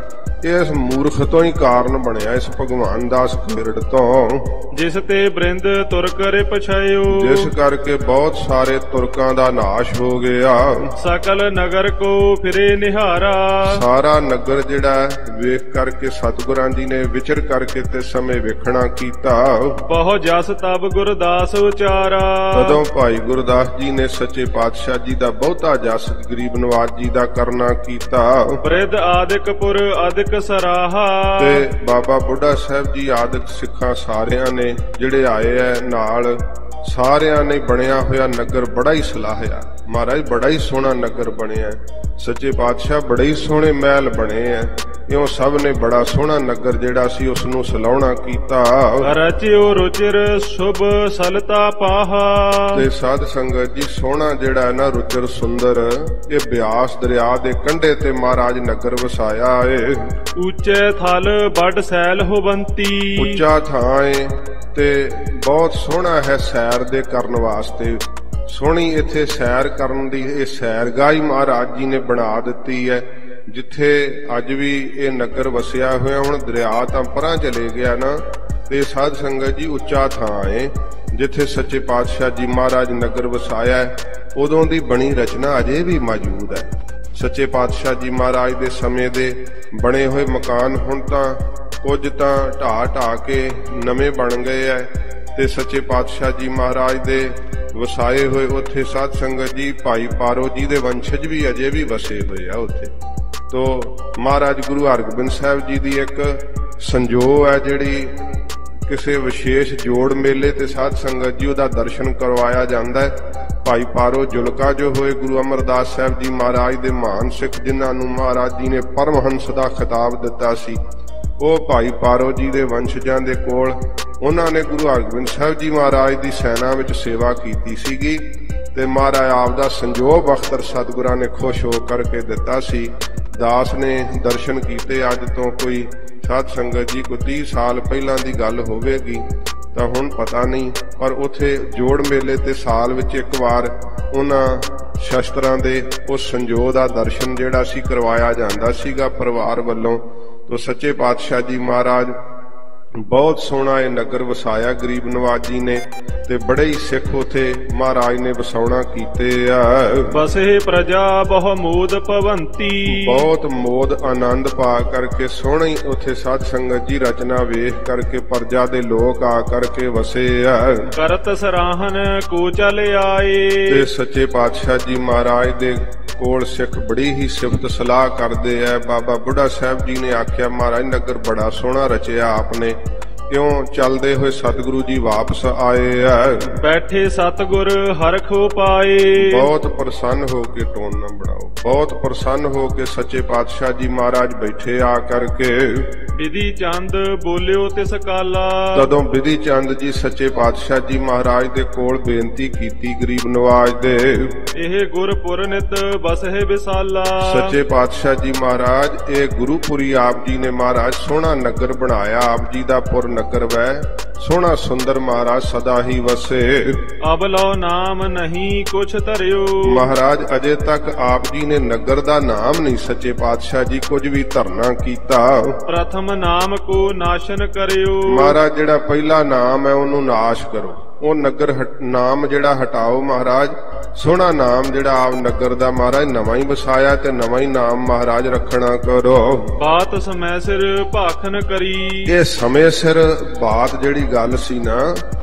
ਇਸ ਮੂਰਖ ਤੋਂ ਹੀ ਕਾਰਨ ਬਣਿਆ, ਇਸ ਭਗਵਾਨ ਦਾਸ ਘੇਰੜ ਤੋਂ, ਜਿਸ ਤੇ ਬ੍ਰਿੰਦ ਤੁਰਕ ਰੇ ਪਛਾਇਓ। ਜਿਸ ਕਰਕੇ ਬਹੁਤ ਸਾਰੇ ਤੁਰਕਾਂ ਦਾ ਨਾਸ਼ ਹੋ ਗਿਆ। ਸਕਲ ਨਗਰ ਕੋ ਫਿਰੇ ਨਿਹਾਰਾ। ਸਾਰਾ ਨਗਰ ਜਿਹੜਾ ਵੇਖ ਕਰਕੇ ਸਤਿਗੁਰਾਂ ਜੀ ਨੇ ਵਿਚਰ ਕਰਕੇ ਤੇ ਸਮੇਂ ਵੇਖਣਾ ਕੀਤਾ। ਬਹੁ ਜਸ ਤਬ ਗੁਰਦਾਸ ਉਚਾਰਾ। ਜਦੋਂ ਭਾਈ ਗੁਰਦਾਸ ਜੀ ਨੇ ਸੱਚੇ ਪਾਤਸ਼ਾਹ ਜੀ ਦਾ ਬਹੁਤਾ ਜਸ ਗਰੀਬ ਨਵਾਜ ਜੀ ਦਾ ਕਰਨਾ ਕੀਤਾ। ਬ੍ਰਿਧ ਆਦਿਕ ਪੁਰ ਆਦਿਕ ਸਰਾਹਾ। ਤੇ ਬਾਬਾ ਬੁੱਢਾ ਸਾਹਿਬ ਜੀ ਆਦਿਕ ਸਿੱਖਾਂ ਸਾਰਿਆਂ ਨੇ ਜਿਹੜੇ ਆਏ ਐ ਨਾਲ ਸਾਰਿਆਂ ਨੇ ਬਣਿਆ ਹੋਇਆ ਨਗਰ ਬੜਾ ਹੀ ਸਲਾਹਿਆ। ਮਹਾਰਾਜ ਬੜਾ ਹੀ ਸੋਹਣਾ ਨਗਰ ਬਣਿਆ, ਸੱਚੇ ਪਾਤਸ਼ਾਹ ਬੜੇ ਹੀ ਸੋਹਣੇ ਮਹਿਲ ਬਣੇ ਐ। ਇਉਂ ਸਭ ਨੇ ਬੜਾ ਸੋਹਣਾ ਨਗਰ ਜਿਹੜਾ ਸੀ ਉਸ ਨੂੰ ਸਲਾਉਣਾ ਕੀਤਾ। ਰਚਿਓ ਰੁਚਿਰ ਸ਼ੁਭ ਸਲਤਾ ਪਾਹਾ। ਤੇ ਸਾਧ ਸੰਗਤ ਜੀ ਸੋਹਣਾ ਜਿਹੜਾ ਨਾ ਰੁਚਿਰ ਸੁੰਦਰ ਇਹ ਬਿਆਸ ਦਰਿਆ ਦੇ ਕੰਢੇ ਤੇ ਮਹਾਰਾਜ ਨਗਰ ਵਸਾਇਆ ਏ। ਉੱਚੇ ਥਲ ਵੱਡ ਸੈਲ ਹੋਵੰਤੀ। ਉੱਚਾ ਥਾਂ ਏ ਤੇ ਬਹੁਤ ਸੋਹਣਾ ਹੈ ਸੈਰ ਦੇ ਕਰਨ ਵਾਸਤੇ। ਸੋਹਣੀ ਇੱਥੇ ਸੈਰ ਕਰਨ ਦੀ ਇਹ ਸੈਰਗਾਹ ਹੀ ਮਹਾਰਾਜ ਜੀ ਨੇ ਬਣਾ ਦਿੱਤੀ ਹੈ, ਜਿੱਥੇ ਅੱਜ ਵੀ ਇਹ ਨਗਰ ਵਸਿਆ ਹੋਇਆ। ਹੁਣ ਦਰਿਆ ਤਾਂ ਪਰਾਂ ਚਲੇ ਗਿਆ ਨਾ, ਤੇ ਸਾਧ ਸੰਗਤ ਜੀ ਉੱਚਾ ਥਾਂ ਏ ਜਿੱਥੇ ਸੱਚੇ ਪਾਤਸ਼ਾਹ ਜੀ ਮਹਾਰਾਜ ਨਗਰ ਵਸਾਇਆ ਹੈ। ਉਦੋਂ ਦੀ ਬਣੀ ਰਚਨਾ ਅਜੇ ਵੀ ਮੌਜੂਦ ਹੈ। ਸੱਚੇ ਪਾਤਸ਼ਾਹ ਜੀ ਮਹਾਰਾਜ ਦੇ ਸਮੇਂ ਦੇ ਬਣੇ ਹੋਏ ਮਕਾਨ ਹੁਣ ਤਾਂ ਕੁਝ ਤਾਂ ਢਾਹ ਕੇ ਨਵੇਂ ਬਣ ਗਏ ਐ, ਤੇ ਸੱਚੇ ਪਾਤਸ਼ਾਹ ਜੀ ਮਹਾਰਾਜ ਦੇ ਵਸਾਏ ਹੋਏ ਉੱਥੇ ਸਾਧ ਸੰਗਤ ਜੀ ਭਾਈ ਪਾਰੋ ਜੀ ਦੇ ਵੰਸ਼ਜ ਵੀ ਅਜੇ ਵੀ ਵਸੇ ਹੋਏ ਆ ਉੱਥੇ। ਤੋ ਮਹਾਰਾਜ ਗੁਰੂ ਹਰਗੋਬਿੰਦ ਸਾਹਿਬ ਜੀ ਦੀ ਇੱਕ ਸੰਜੋਗ ਹੈ ਜਿਹੜੀ ਕਿਸੇ ਵਿਸ਼ੇਸ਼ ਜੋੜ ਮੇਲੇ ਤੇ ਸਾਧ ਸੰਗਤ ਜੀ ਉਹਦਾ ਦਰਸ਼ਨ ਕਰਵਾਇਆ ਜਾਂਦਾ ਹੈ। ਭਾਈ ਪਾਰੋ ਜੁਲਕਾ ਜੋ ਹੋਏ ਗੁਰੂ ਅਮਰਦਾਸ ਸਾਹਿਬ ਜੀ ਮਹਾਰਾਜ ਦੇ ਮਹਾਨ ਸਿੱਖ ਜਿਨ੍ਹਾਂ ਨੂੰ ਮਹਾਰਾਜ ਜੀ ਨੇ ਪਰਮਹੰਸ ਦਾ ਖਿਤਾਬ ਦਿੱਤਾ ਸੀ, ਉਹ ਭਾਈ ਪਾਰੋ ਜੀ ਦੇ ਵੰਸ਼ਜਾਂ ਦੇ ਕੋਲ ਉਹਨਾਂ ਨੇ ਗੁਰੂ ਹਰਗੋਬਿੰਦ ਸਾਹਿਬ ਜੀ ਮਹਾਰਾਜ ਦੀ ਸੈਨਾ ਵਿੱਚ ਸੇਵਾ ਕੀਤੀ ਸੀਗੀ, ਤੇ ਮਹਾਰਾਜ ਆਪ ਦਾ ਸੰਜੋਗ ਬਖਤਰ ਸਤਿਗੁਰਾਂ ਨੇ ਖੁਸ਼ ਹੋ ਕਰਕੇ ਦਿੱਤਾ ਸੀ। ਦਾਸ ਨੇ ਦਰਸ਼ਨ ਕੀਤੇ ਅੱਜ ਤੋਂ ਕੋਈ ਸਾਧ ਸੰਗਤ ਜੀ ਕੋਈ 30 ਸਾਲ ਪਹਿਲਾਂ ਦੀ ਗੱਲ ਹੋਵੇਗੀ ਤਾਂ ਹੁਣ ਪਤਾ ਨਹੀਂ, ਪਰ ਉੱਥੇ ਜੋੜ ਮੇਲੇ ਤੇ ਸਾਲ ਵਿੱਚ ਇੱਕ ਵਾਰ ਉਹਨਾਂ ਸ਼ਸਤਰਾਂ ਦੇ ਉਸ ਸੰਜੋਗ ਦਾ ਦਰਸ਼ਨ ਜਿਹੜਾ ਸੀ ਕਰਵਾਇਆ ਜਾਂਦਾ ਸੀਗਾ ਪਰਿਵਾਰ ਵੱਲੋਂ। ਤੋ ਸੱਚੇ ਪਾਤਸ਼ਾਹ ਜੀ ਮਹਾਰਾਜ ਬਹੁਤ ਸੋਹਣਾ ਇਹ ਨਗਰ ਵਸਾਇਆ ਗਰੀਬ ਨਵਾਜੀ ਨੇ, ਤੇ ਬੜੇ ਹੀ ਸਿੱਖ ਉਥੇ ਮਹਾਰਾਜ ਨੇ ਵਸਾਉਣਾ ਕੀਤੇ ਆ। ਬਸੇ ਪ੍ਰਜਾ ਬਹੁ ਮੋਦ ਭਵੰਤੀ। ਬਹੁਤ ਮੋਦ ਆਨੰਦ ਪਾ ਕਰਕੇ ਸੋਹਣੀ ਉਥੇ ਸਾਧ ਸੰਗਤ ਜੀ ਰਚਨਾ ਵੇਖ ਕਰਕੇ ਪ੍ਰਜਾ ਦੇ ਲੋਕ ਆ ਕਰਕੇ ਵਸੇ ਆ। ਕਰਤ ਸਰਾਹਨ ਕੋ ਚਲ ਆਏ। ਤੇ ਸੱਚੇ ਪਾਤਸ਼ਾਹ ਜੀ ਮਹਾਰਾਜ ਦੇ ਕੋਲ ਸਿੱਖ ਬੜੀ ਹੀ ਸਿਫਤ ਸਲਾਹ ਕਰਦੇ ਆ। ਬਾਬਾ ਬੁੱਢਾ ਸਾਹਿਬ ਜੀ ਨੇ ਆਖਿਆ ਮਹਾਰਾਜ ਨਗਰ ਬੜਾ ਸੋਹਣਾ ਰਚਿਆ ਆਪਨੇ, ਕਿਉਂ ਚੱਲਦੇ ਹੋਏ ਸਤਿਗੁਰੂ ਜੀ ਵਾਪਸ ਆਏ ਆ। ਬੈਠੇ ਸਤਿਗੁਰ ਹਰਖੋ ਪਾਏ। ਬਹੁਤ ਪ੍ਰਸੰਨ ਹੋ ਕੇ ਟੋਨ ਨਾ ਬਣਾਓ, ਬਹੁਤ ਪ੍ਰਸੰਨ ਹੋ ਕੇ ਸੱਚੇ ਪਾਤਸ਼ਾਹ ਜੀ ਮਹਾਰਾਜ ਬੈਠੇ ਆ ਕਰਕੇ। ਬਿਧੀ ਚੰਦ ਬੋਲਿਓ ਤਿਸ ਕਾਲਾ। ਤਦੋਂ ਬਿਧੀ ਚੰਦ ਜੀ ਸੱਚੇ ਪਾਤਸ਼ਾਹ ਜੀ ਮਹਾਰਾਜ ਦੇ ਕੋਲ ਬੇਨਤੀ ਕੀਤੀ ਗਰੀਬ ਨਵਾਜ ਦੇ, ਇਹ ਗੁਰਪੁਰ ਨਿਤ ਬਸਹਿ ਵਿਸਾਲਾ। ਸੱਚੇ ਪਾਤਸ਼ਾਹ ਜੀ ਮਹਾਰਾਜ ਇਹ ਗੁਰੂਪੁਰੀ ਆਪ ਜੀ ਨੇ ਮਹਾਰਾਜ ਸੋਹਣਾ ਨਗਰ ਬਣਾਇਆ। ਆਪ ਜੀ ਦਾ ਪੁਰ ਨਗਰ ਵੈ ਸੋਹਣਾ ਸੁੰਦਰ ਮਹਾਰਾਜ ਸਦਾ ਹੀ ਵਸੇ। ਅਬ ਲਓ ਨਾਮ ਨਹੀਂ ਕੁਛ ਧਰਿਓ। ਮਹਾਰਾਜ ਅਜੇ ਤੱਕ ਆਪ ਜੀ ਨੇ ਨਗਰ ਦਾ ਨਾਮ ਨਹੀਂ ਸੱਚੇ ਪਾਤਸ਼ਾਹ ਜੀ ਕੁਝ ਵੀ ਧਰਨਾ ਕੀਤਾ। ਪ੍ਰਥਮ ਨਾਮ ਕੋ ਨਾਸ਼ਨ ਕਰਿਓ। ਮਹਾਰਾਜ ਜਿਹੜਾ ਪਹਿਲਾ ਨਾਮ ਹੈ ਉਹਨੂੰ ਨਾਸ਼ ਕਰੋ, ਉਹ ਨਗਰ ਨਾਮ ਜਿਹੜਾ ਹਟਾਓ। ਮਹਾਰਾਜ ਸੋਹਣਾ ਨਾਮ ਜਿਹੜਾ ਆਪ ਨਗਰ ਦਾ ਮਹਾਰਾਜ ਨਵਾਂ ਹੀ ਵਸਾਇਆ ਤੇ ਨਵਾਂ ਹੀ ਨਾਮ ਮਹਾਰਾਜ ਰੱਖਣਾ ਕਰੋ। ਬਾਤ ਸਮੇਂ ਸਿਰ ਭਾਖਨ ਕਰੀ। ਇਹ ਸਮੇਂ ਸਿਰ ਬਾਤ ਜਿਹੜੀ ਗੱਲ ਸੀ ਨਾ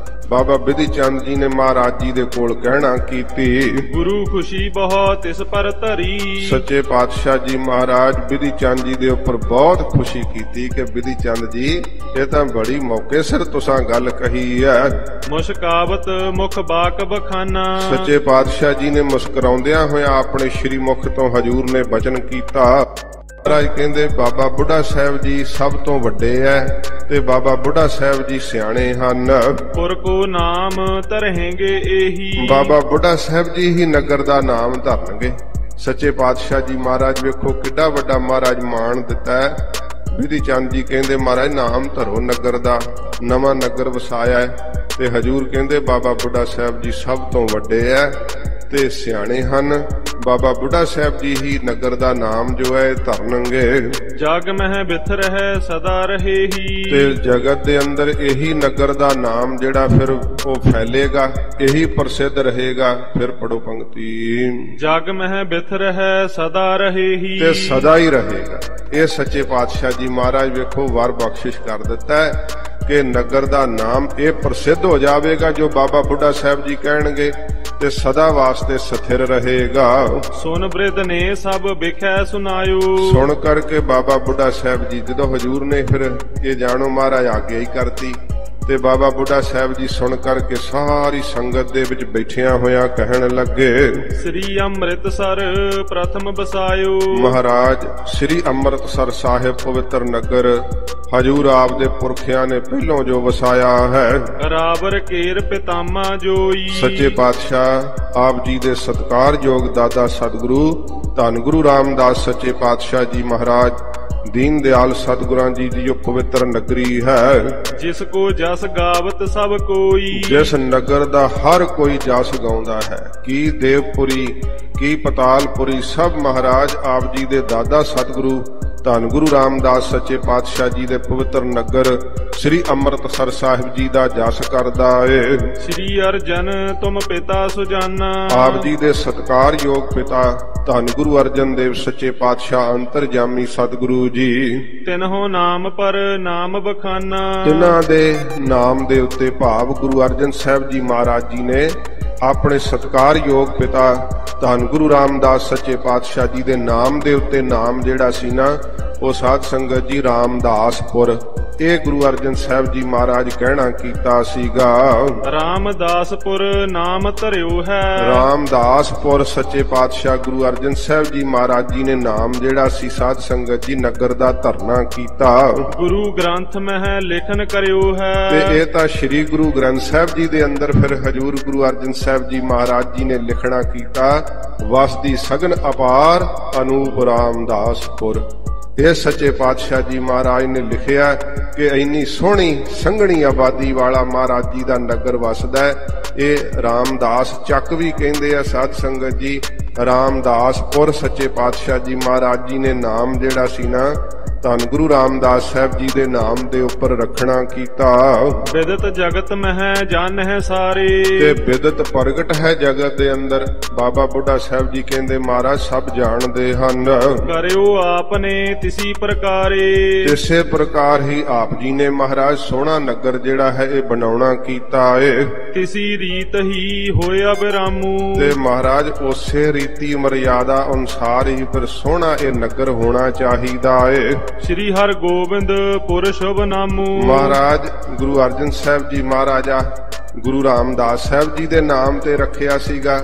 ਬਾਬਾ ਬਿਧੀ ਚੰਦ ਜੀ ਨੇ ਮਹਾਰਾਜ ਜੀ ਦੇ ਕੋਲ ਕਹਿਣਾ ਕੀਤੀ। ਗੁਰੂ ਖੁਸ਼ੀ ਬਹੁਤ ਇਸ ਪਰ ਧਰੀ। ਸੱਚੇ ਪਾਤਸ਼ਾਹ ਜੀ ਮਹਾਰਾਜ ਬਿਧੀ ਚੰਦ ਜੀ ਦੇ ਉੱਪਰ ਬਹੁਤ ਖੁਸ਼ੀ ਕੀਤੀ ਕਿ ਬਿਧੀ ਚੰਦ ਜੀ ਇਹ ਤਾਂ ਬੜੀ ਮੌਕੇ ਸਿਰ ਤੁਸਾਂ ਗੱਲ ਕਹੀ ਹੈ। ਮੁਸਕਾਵਤ ਮੁਖ ਬਾਕ ਬਖਾਨਾ। ਸੱਚੇ ਪਾਤਸ਼ਾਹ ਜੀ ਨੇ ਮੁਸਕਰਾਉਂਦਿਆਂ ਹੋਇਆਂ ਆਪਣੇ ਸ਼੍ਰੀ ਮੁਖ ਤੋਂ ਹਜੂਰ ਨੇ ਬਚਨ ਕੀਤਾ। ਮਹਾਰਾਜ ਕਹਿੰਦੇ ਬਾਬਾ ਬੁੱਢਾ ਸਾਹਿਬ ਜੀ ਸਭ ਤੋਂ ਵੱਡੇ ਐ ਤੇ ਬਾਬਾ ਬੁੱਢਾ ਸਾਹਿਬ ਜੀ ਸਿਆਣੇ ਹਨ। ਪੁਰ ਕੋ ਨਾਮ ਧਰਹਿੰਗੇ ਇਹੀ। ਬਾਬਾ ਬੁੱਢਾ ਸਾਹਿਬ ਜੀ ਹੀ ਨਗਰ ਦਾ ਨਾਮ ਧਰਨਗੇ। ਸੱਚੇ ਪਾਤਸ਼ਾਹ ਜੀ ਮਹਾਰਾਜ ਵੇਖੋ ਕਿੱਡਾ ਵੱਡਾ ਮਹਾਰਾਜ ਮਾਣ ਦਿੱਤਾ ਹੈ। ਬਿਧੀ ਚੰਦ ਜੀ ਕਹਿੰਦੇ ਮਹਾਰਾਜ ਨਾਮ ਧਰੋ ਨਗਰ ਦਾ, ਨਵਾਂ ਨਗਰ ਵਸਾਇਆ ਹੈ। ਤੇ ਹਜੂਰ ਕਹਿੰਦੇ ਬਾਬਾ ਬੁੱਢਾ ਸਾਹਿਬ ਜੀ ਸਭ ਤੋਂ ਵੱਡੇ ਐ ਤੇ ਸਿਆਣੇ ਹਨ। ਬਾਬਾ ਬੁੱਢਾ ਸਾਹਿਬ ਜੀ ਹੀ ਨਗਰ ਦਾ ਨਾਮ ਜੋ ਹੈ ਧਰਨਗੇ। ਜਗ ਮਹਿ ਬਿਥਰ ਹੈ ਸਦਾ ਰਹੇ ਹੀ। ਤੇ ਜਗਤ ਦੇ ਅੰਦਰ ਇਹੀ ਨਗਰ ਦਾ ਨਾਮ ਜਿਹੜਾ ਫਿਰ ਉਹ ਫੈਲੇਗਾ, ਇਹੀ ਪ੍ਰਸਿੱਧ ਰਹੇਗਾ। ਫਿਰ ਪੜੋ ਪੰਕਤੀ। ਜਗ ਮਹਿ ਬਿਥਰ ਹੈ ਸਦਾ ਰਹੇ ਹੀ। ਤੇ ਸਦਾ ਹੀ ਰਹੇਗਾ। ਇਹ ਸੱਚੇ ਪਾਤਸ਼ਾਹ ਜੀ ਮਹਾਰਾਜ ਵੇਖੋ ਵਰ ਬਖਸ਼ਿਸ਼ ਕਰ ਦਿੱਤਾ ਹੈ ਕਿ ਨਗਰ ਦਾ ਨਾਮ ਇਹ ਪ੍ਰਸਿੱਧ ਹੋ ਜਾਵੇਗਾ ਜੋ ਬਾਬਾ ਬੁੱਢਾ ਸਾਹਿਬ ਜੀ ਕਹਿਣਗੇ ਤੇ ਸਦਾ ਵਾਸਤੇ ਸਥਿਰ ਰਹੇਗਾ। ਸੁਨ ਬ੍ਰਿਧ ਨੇ ਸਭ ਵਿਖੈ ਸੁਨਾਇਓ। ਸੁਣ ਕਰਕੇ ਬਾਬਾ ਬੁੱਢਾ ਸਾਹਿਬ ਜੀ ਜਦੋਂ ਹਜੂਰ ਨੇ ਫਿਰ ਇਹ ਜਾਣੋ ਮਹਾਰਾਜ ਆਗਿਆ ਹੀ ਕਰਤੀ ਤੇ ਬਾਬਾ ਬੁੱਢਾ ਸਾਹਿਬ ਜੀ ਸੁਣ ਕਰਕੇ ਸਾਰੀ ਸੰਗਤ ਦੇ ਵਿੱਚ ਬੈਠਿਆਂ ਹੋਇਆਂ ਕਹਿਣ ਲੱਗੇ, ਸ੍ਰੀ ਅੰਮ੍ਰਿਤਸਰ ਪ੍ਰਥਮ ਬਸਾਇਓ। ਮਹਾਰਾਜ ਸ੍ਰੀ ਅੰਮ੍ਰਿਤਸਰ ਸਾਹਿਬ ਪਵਿੱਤਰ ਨਗਰ ਹਜੂਰ ਆਪ ਦੇ ਪੁਰਖਿਆਂ ਨੇ ਪਹਿਲੋਂ ਜੋ ਵਸਾਇਆ ਹੈ। ਰਾਵਰ ਕੇਰ ਪਿਤਾਮਾ ਜੋਈ। ਸੱਚੇ ਪਾਤਸ਼ਾਹ ਆਪ ਜੀ ਦੇ ਸਤਿਕਾਰਯੋਗ ਦਾਦਾ ਸਤਿਗੁਰੂ ਧੰਨ ਗੁਰੂ ਰਾਮਦਾਸ ਸੱਚੇ ਪਾਤਸ਼ਾਹ ਜੀ ਮਹਾਰਾਜ ਦੀਨ ਦਿਆਲ ਸਤਿਗੁਰਾਂ ਜੀ ਦੀ ਜੋ ਪਵਿੱਤਰ ਨਗਰੀ ਹੈ, ਜਿਸ ਕੋ ਜਸ ਗਾਵਤ ਸਭ ਕੋਈ। ਜਿਸ ਨਗਰ ਦਾ ਹਰ ਕੋਈ ਜਸ ਗਾਉਂਦਾ ਹੈ। ਕੀ ਦੇਵਪੁਰੀ ਕੀ ਪਤਾਲਪੁਰੀ ਸਭ ਮਹਾਰਾਜ ਆਪ ਜੀ ਦੇ ਦਾਦਾ ਸਤਿਗੁਰੂ ਧੰਨ ਗੁਰੂ ਰਾਮਦਾਸ ਸੱਚੇ ਪਾਤਸ਼ਾਹ ਜੀ ਦੇ ਪਵਿੱਤਰ ਨਗਰ ਸ੍ਰੀ ਅੰਮ੍ਰਿਤਸਰ ਸਾਹਿਬ ਜੀ ਦਾ ਜਸ ਕਰਦਾ ਏ। ਸ੍ਰੀ ਅਰਜਨ ਤੁਮ ਪਿਤਾ ਸੁਜਾਨਾ। ਆਪ ਜੀ ਦੇ ਸਤਿਕਾਰਯੋਗ ਪਿਤਾ ਧੰਨ ਗੁਰੂ ਅਰਜਨ ਦੇਵ ਸੱਚੇ ਪਾਤਸ਼ਾਹ ਅੰਤਰਜਾਮੀ ਸਤਿਗੁਰੂ ਜੀ। ਤਿਨਹੋ ਨਾਮ ਪਰ ਨਾਮ ਬਖਾਨਾ। ਤਿਨਾਂ ਦੇ ਨਾਮ ਦੇ ਉੱਤੇ ਭਾਵ ਗੁਰੂ ਅਰਜਨ ਸਾਹਿਬ ਜੀ ਮਹਾਰਾਜ ਜੀ ਨੇ ਆਪਣੇ ਸਤਿਕਾਰਯੋਗ ਪਿਤਾ ਧੰਨ ਗੁਰੂ ਰਾਮਦਾਸ ਸੱਚੇ ਪਾਤਸ਼ਾਹ ਜੀ ਦੇ ਨਾਮ ਦੇ ਉੱਤੇ ਨਾਮ ਜਿਹੜਾ ਸੀ ਨਾ, ਉਹ ਸਾਧ ਸੰਗਤ ਜੀ ਰਾਮਦਾਸਪੁਰ, ਇਹ ਗੁਰੂ ਅਰਜਨ ਸਾਹਿਬ ਜੀ ਮਹਾਰਾਜ ਕਹਿਣਾ ਕੀਤਾ ਸੀਗਾ। ਰਾਮਦਾਸਪੁਰ ਨਾਮ ਧਰਿਓ ਹੈ। ਰਾਮਦਾਸਪੁਰ ਸੱਚੇ ਪਾਤਸ਼ਾਹ ਗੁਰੂ ਅਰਜਨ ਸਾਹਿਬ ਜੀ ਮਹਾਰਾਜ ਜੀ ਨੇ ਨਾਮ ਜਿਹੜਾ ਸੀ ਸਾਧ ਸੰਗਤ ਜੀ ਨਗਰ ਦਾ ਧਰਨਾ ਕੀਤਾ। ਗੁਰੂ ਗ੍ਰੰਥ ਮਹਿ ਲਿਖਨ ਕਰਿਓ ਹੈ। ਤੇ ਇਹ ਤਾਂ ਸ੍ਰੀ ਗੁਰੂ ਗ੍ਰੰਥ ਸਾਹਿਬ ਜੀ ਦੇ ਅੰਦਰ ਫਿਰ ਹਜੂਰ ਗੁਰੂ ਅਰਜਨ ਸਾਹਿਬ ਜੀ ਮਹਾਰਾਜ ਜੀ ਨੇ ਲਿਖਣਾ ਕੀਤਾ, ਵਸਦੀ ਸਗਨ ਅਪਾਰ ਅਨੂਪ ਰਾਮਦਾਸਪੁਰ। ਇਹ ਸੱਚੇ ਪਾਤਸ਼ਾਹ ਜੀ ਮਹਾਰਾਜ ਨੇ ਲਿਖਿਆ ਕਿ ਇੰਨੀ ਸੋਹਣੀ ਸੰਘਣੀ ਆਬਾਦੀ ਵਾਲਾ ਮਹਾਰਾਜ ਜੀ ਦਾ ਨਗਰ ਵਸਦਾ ਹੈ। ਇਹ ਰਾਮਦਾਸ ਚੱਕ ਵੀ ਕਹਿੰਦੇ ਆ ਸਾਧ ਸੰਗਤ ਜੀ। ਰਾਮਦਾਸਪੁਰ ਸੱਚੇ ਪਾਤਸ਼ਾਹ ਜੀ ਮਹਾਰਾਜ ਜੀ ਨੇ ਨਾਮ ਜਿਹੜਾ ਸੀ ਨਾ ਧੰਨ ਗੁਰੂ ਰਾਮਦਾਸ ਸਾਹਿਬ ਜੀ ਦੇ ਨਾਮ ਦੇ ਉੱਪਰ ਰੱਖਣਾ ਕੀਤਾ। ਬਿਦਤ ਜਗਤ ਮਹਿ ਜਨ ਹੈ ਸਾਰੇ। ਤੇ ਬਿਦਤ ਪ੍ਰਗਟ ਹੈ ਜਗਤ ਦੇ ਅੰਦਰ। ਬਾਬਾ ਬੁੱਢਾ ਸਾਹਿਬ ਜੀ ਕਹਿੰਦੇ ਮਹਾਰਾਜ ਸਭ ਜਾਣਦੇ ਹਨ। ਕਰਿਓ ਆਪਨੇ ਤਿਸੀ ਪ੍ਰਕਾਰੇ। ਇਸੇ ਪ੍ਰਕਾਰ ਹੀ ਆਪ ਜੀ ਨੇ ਮਹਾਰਾਜ ਸੋਹਣਾ ਨਗਰ ਜਿਹੜਾ ਹੈ ਇਹ ਬਣਾਉਣਾ ਕੀਤਾ ਏ। ਤਿਸੀ ਰੀਤ ਹੀ ਹੋਇਆ ਬਿਰਾਮੂ। ਤੇ ਮਹਾਰਾਜ ਉਸੇ ਰੀਤੀ ਮਰਿਆਦਾ ਅਨੁਸਾਰ ਹੀ ਫਿਰ ਸੋਹਣਾ ਇਹ ਨਗਰ ਹੋਣਾ ਚਾਹੀਦਾ ਏ। ਸ੍ਰੀ ਹਰਿ ਗੋਬਿੰਦ ਪੁਰ ਸ਼ੁਭ ਨਾਮੂ। ਮਹਾਰਾਜ ਗੁਰੂ ਅਰਜਨ ਸਾਹਿਬ ਜੀ ਮਹਾਰਾਜਾ ਗੁਰੂ ਰਾਮਦਾਸ ਸਾਹਿਬ ਜੀ ਦੇ ਨਾਮ ਤੇ ਰੱਖਿਆ ਸੀਗਾ।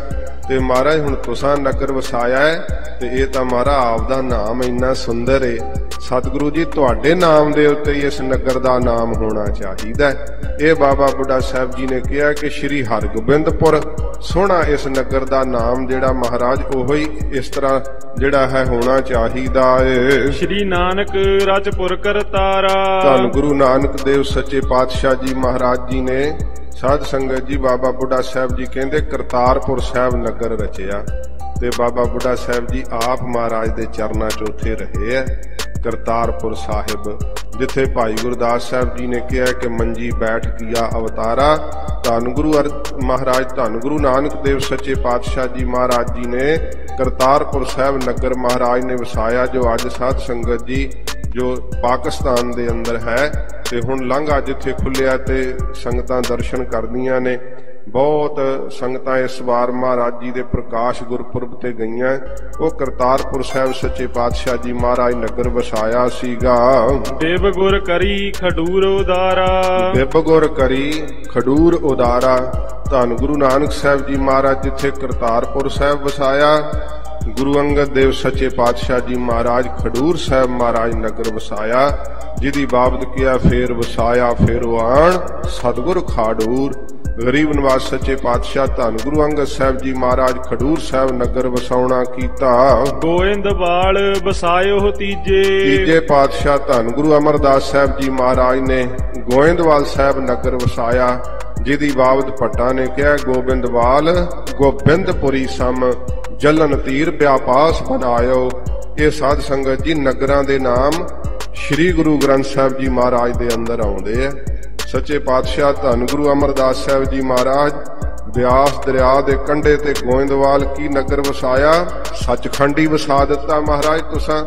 ਤੇ ਮਹਾਰਾਜ ਹੁਣ ਤੁਸਾਂ ਨਗਰ ਵਸਾਇਆ ਹੈ ਤੇ ਇਹ ਤਾਂ ਮਹਾਰਾਜ ਆਪ ਦਾ ਨਾਮ ਇੰਨਾ ਸੁੰਦਰ ਏ। ਸਤਿਗੁਰੂ ਜੀ ਤੁਹਾਡੇ ਨਾਮ ਦੇ ਉੱਤੇ ਹੀ ਇਸ ਨਗਰ ਦਾ ਨਾਮ ਹੋਣਾ ਚਾਹੀਦਾ। ਇਹ ਬਾਬਾ ਬੁੱਢਾ ਸਾਹਿਬ ਜੀ ਨੇ ਕਿਹਾ ਕਿ ਸ੍ਰੀ ਹਰਗੋਬਿੰਦਪੁਰ ਸੋਹਣਾ ਇਸ ਨਗਰ ਦਾ ਨਾਮ ਜਿਹੜਾ ਮਹਾਰਾਜ ਉਹੋ ਹੀ ਇਸ ਤਰ੍ਹਾਂ ਜਿਹੜਾ ਹੈ ਹੋਣਾ ਚਾਹੀਦਾ ਏ। ਸ੍ਰੀ ਨਾਨਕ ਰਚਪੁਰ ਕਰਤਾਰਾ। ਧੰਨ ਗੁਰੂ ਨਾਨਕ ਦੇਵ ਸੱਚੇ ਪਾਤਸ਼ਾਹ ਜੀ ਮਹਾਰਾਜ ਜੀ ਨੇ ਸਾਧ ਸੰਗਤ ਜੀ ਬਾਬਾ ਬੁੱਢਾ ਸਾਹਿਬ ਜੀ ਕਹਿੰਦੇ ਕਰਤਾਰਪੁਰ ਸਾਹਿਬ ਨਗਰ ਰਚਿਆ। ਤੇ ਬਾਬਾ ਬੁੱਢਾ ਸਾਹਿਬ ਜੀ ਆਪ ਮਹਾਰਾਜ ਦੇ ਚਰਨਾਂ 'ਚ ਉੱਥੇ ਰਹੇ ਹੈ। ਕਰਤਾਰਪੁਰ ਸਾਹਿਬ ਜਿੱਥੇ ਭਾਈ ਗੁਰਦਾਸ ਸਾਹਿਬ ਜੀ ਨੇ ਕਿਹਾ ਕਿ ਮੰਜੀ ਬੈਠ ਕੀਆ ਅਵਤਾਰਾ। ਧੰਨ ਗੁਰੂ ਮਹਾਰਾਜ ਧੰਨ ਗੁਰੂ ਨਾਨਕ ਦੇਵ ਸੱਚੇ ਪਾਤਸ਼ਾਹ ਜੀ ਮਹਾਰਾਜ ਜੀ ਨੇ ਕਰਤਾਰਪੁਰ ਸਾਹਿਬ ਨਗਰ ਮਹਾਰਾਜ ਨੇ ਵਸਾਇਆ, ਜੋ ਅੱਜ ਸਾਧ ਸੰਗਤ ਜੀ ਜੋ ਪਾਕਿਸਤਾਨ ਦੇ ਅੰਦਰ ਹੈ। ਤੇ ਹੁਣ ਲਾਂਘਾ ਜਿੱਥੇ ਖੁੱਲਿਆ ਤੇ ਸੰਗਤਾਂ ਦਰਸ਼ਨ ਕਰਦੀਆਂ ਨੇ। ਬਹੁਤ ਸੰਗਤਾਂ ਇਸ ਵਾਰ ਮਹਾਰਾਜ ਜੀ ਦੇ ਪ੍ਰਕਾਸ਼ ਗੁਰਪੁਰਬ ਤੇ ਗਈਆਂ। ਉਹ ਕਰਤਾਰਪੁਰ ਸਾਹਿਬ ਸੱਚੇ ਪਾਤਸ਼ਾਹ ਜੀ ਮਹਾਰਾਜ ਨਗਰ ਵਸਾਇਆ ਸੀਗਾ। ਦੇਵ ਗੁਰ ਕਰੀ ਖਡੂਰ ਉਦਾਰਾ। ਦੇਵ ਗੁਰ ਕਰੀ ਖਡੂਰ ਉਦਾਰਾ। ਧੰਨ ਗੁਰੂ ਨਾਨਕ ਸਾਹਿਬ ਜੀ ਮਹਾਰਾਜ ਜਿੱਥੇ ਕਰਤਾਰਪੁਰ ਸਾਹਿਬ ਵਸਾਇਆ, ਗੁਰੂ ਅੰਗਦ ਦੇਵ ਸੱਚੇ ਪਾਤਸ਼ਾਹ ਜੀ ਮਹਾਰਾਜ ਖਡੂਰ ਸਾਹਿਬ ਮਹਾਰਾਜ ਨਗਰ ਵਸਾਇਆ। ਜਿਹਦੀ ਬਾਬਤ ਕਿਹਾ ਫੇਰ ਵਸਾਇਆ ਫੇਰੋ ਆਣ ਸਤਿਗੁਰ ਖਾਡੂਰ। ਗਰੀਬ ਨਿਵਾਸ ਸੱਚੇ ਪਾਤਸ਼ਾਹ ਧੰਨ ਗੁਰੂ ਅੰਗਦ ਸਾਹਿਬ ਜੀ ਮਹਾਰਾਜ ਖਡੂਰ ਸਾਹਿਬ ਨਗਰ ਵਸਾਉਣਾ ਕੀਤਾ। ਗੋਇੰਦਵਾਲ ਵਸਾਇਓ ਤੀਜੇ ਪਾਤਸ਼ਾਹ ਧੰਨ ਗੁਰੂ ਅਮਰਦਾਸ ਸਾਹਿਬ ਜੀ ਮਹਾਰਾਜ ਨੇ ਗੋਇੰਦਵਾਲ ਸਾਹਿਬ ਨਗਰ ਵਸਾਇਆ। ਜਿਹਦੀ ਬਾਬਤ ਭੱਟਾਂ ਨੇ ਕਿਹਾ ਗੋਬਿੰਦਵਾਲ ਗੋਬਿੰਦਪੁਰੀ ਸਮ ਜਲਨ ਤੀਰ ਵਿਆਪਾਸ ਬਣਾਇਓ। ਇਹ ਸਾਧ ਸੰਗਤ ਜੀ ਨਗਰਾਂ ਦੇ ਨਾਮ ਸ੍ਰੀ ਗੁਰੂ ਗ੍ਰੰਥ ਸਾਹਿਬ ਜੀ ਮਹਾਰਾਜ ਦੇ ਅੰਦਰ ਆਉਂਦੇ ਆ। ਸੱਚੇ ਪਾਤਸ਼ਾਹ ਧੰਨ ਗੁਰੂ ਅਮਰਦਾਸ ਸਾਹਿਬ ਜੀ ਮਹਾਰਾਜ ਬਿਆਸ ਦਰਿਆ ਦੇ ਕੰਢੇ ਤੇ ਗੋਇੰਦਵਾਲ ਕੀ ਨਗਰ ਵਸਾਇਆ। ਸੱਚਖੰਡ ਹੀ ਵਸਾ ਦਿੱਤਾ ਮਹਾਰਾਜ ਤੁਸਾਂ।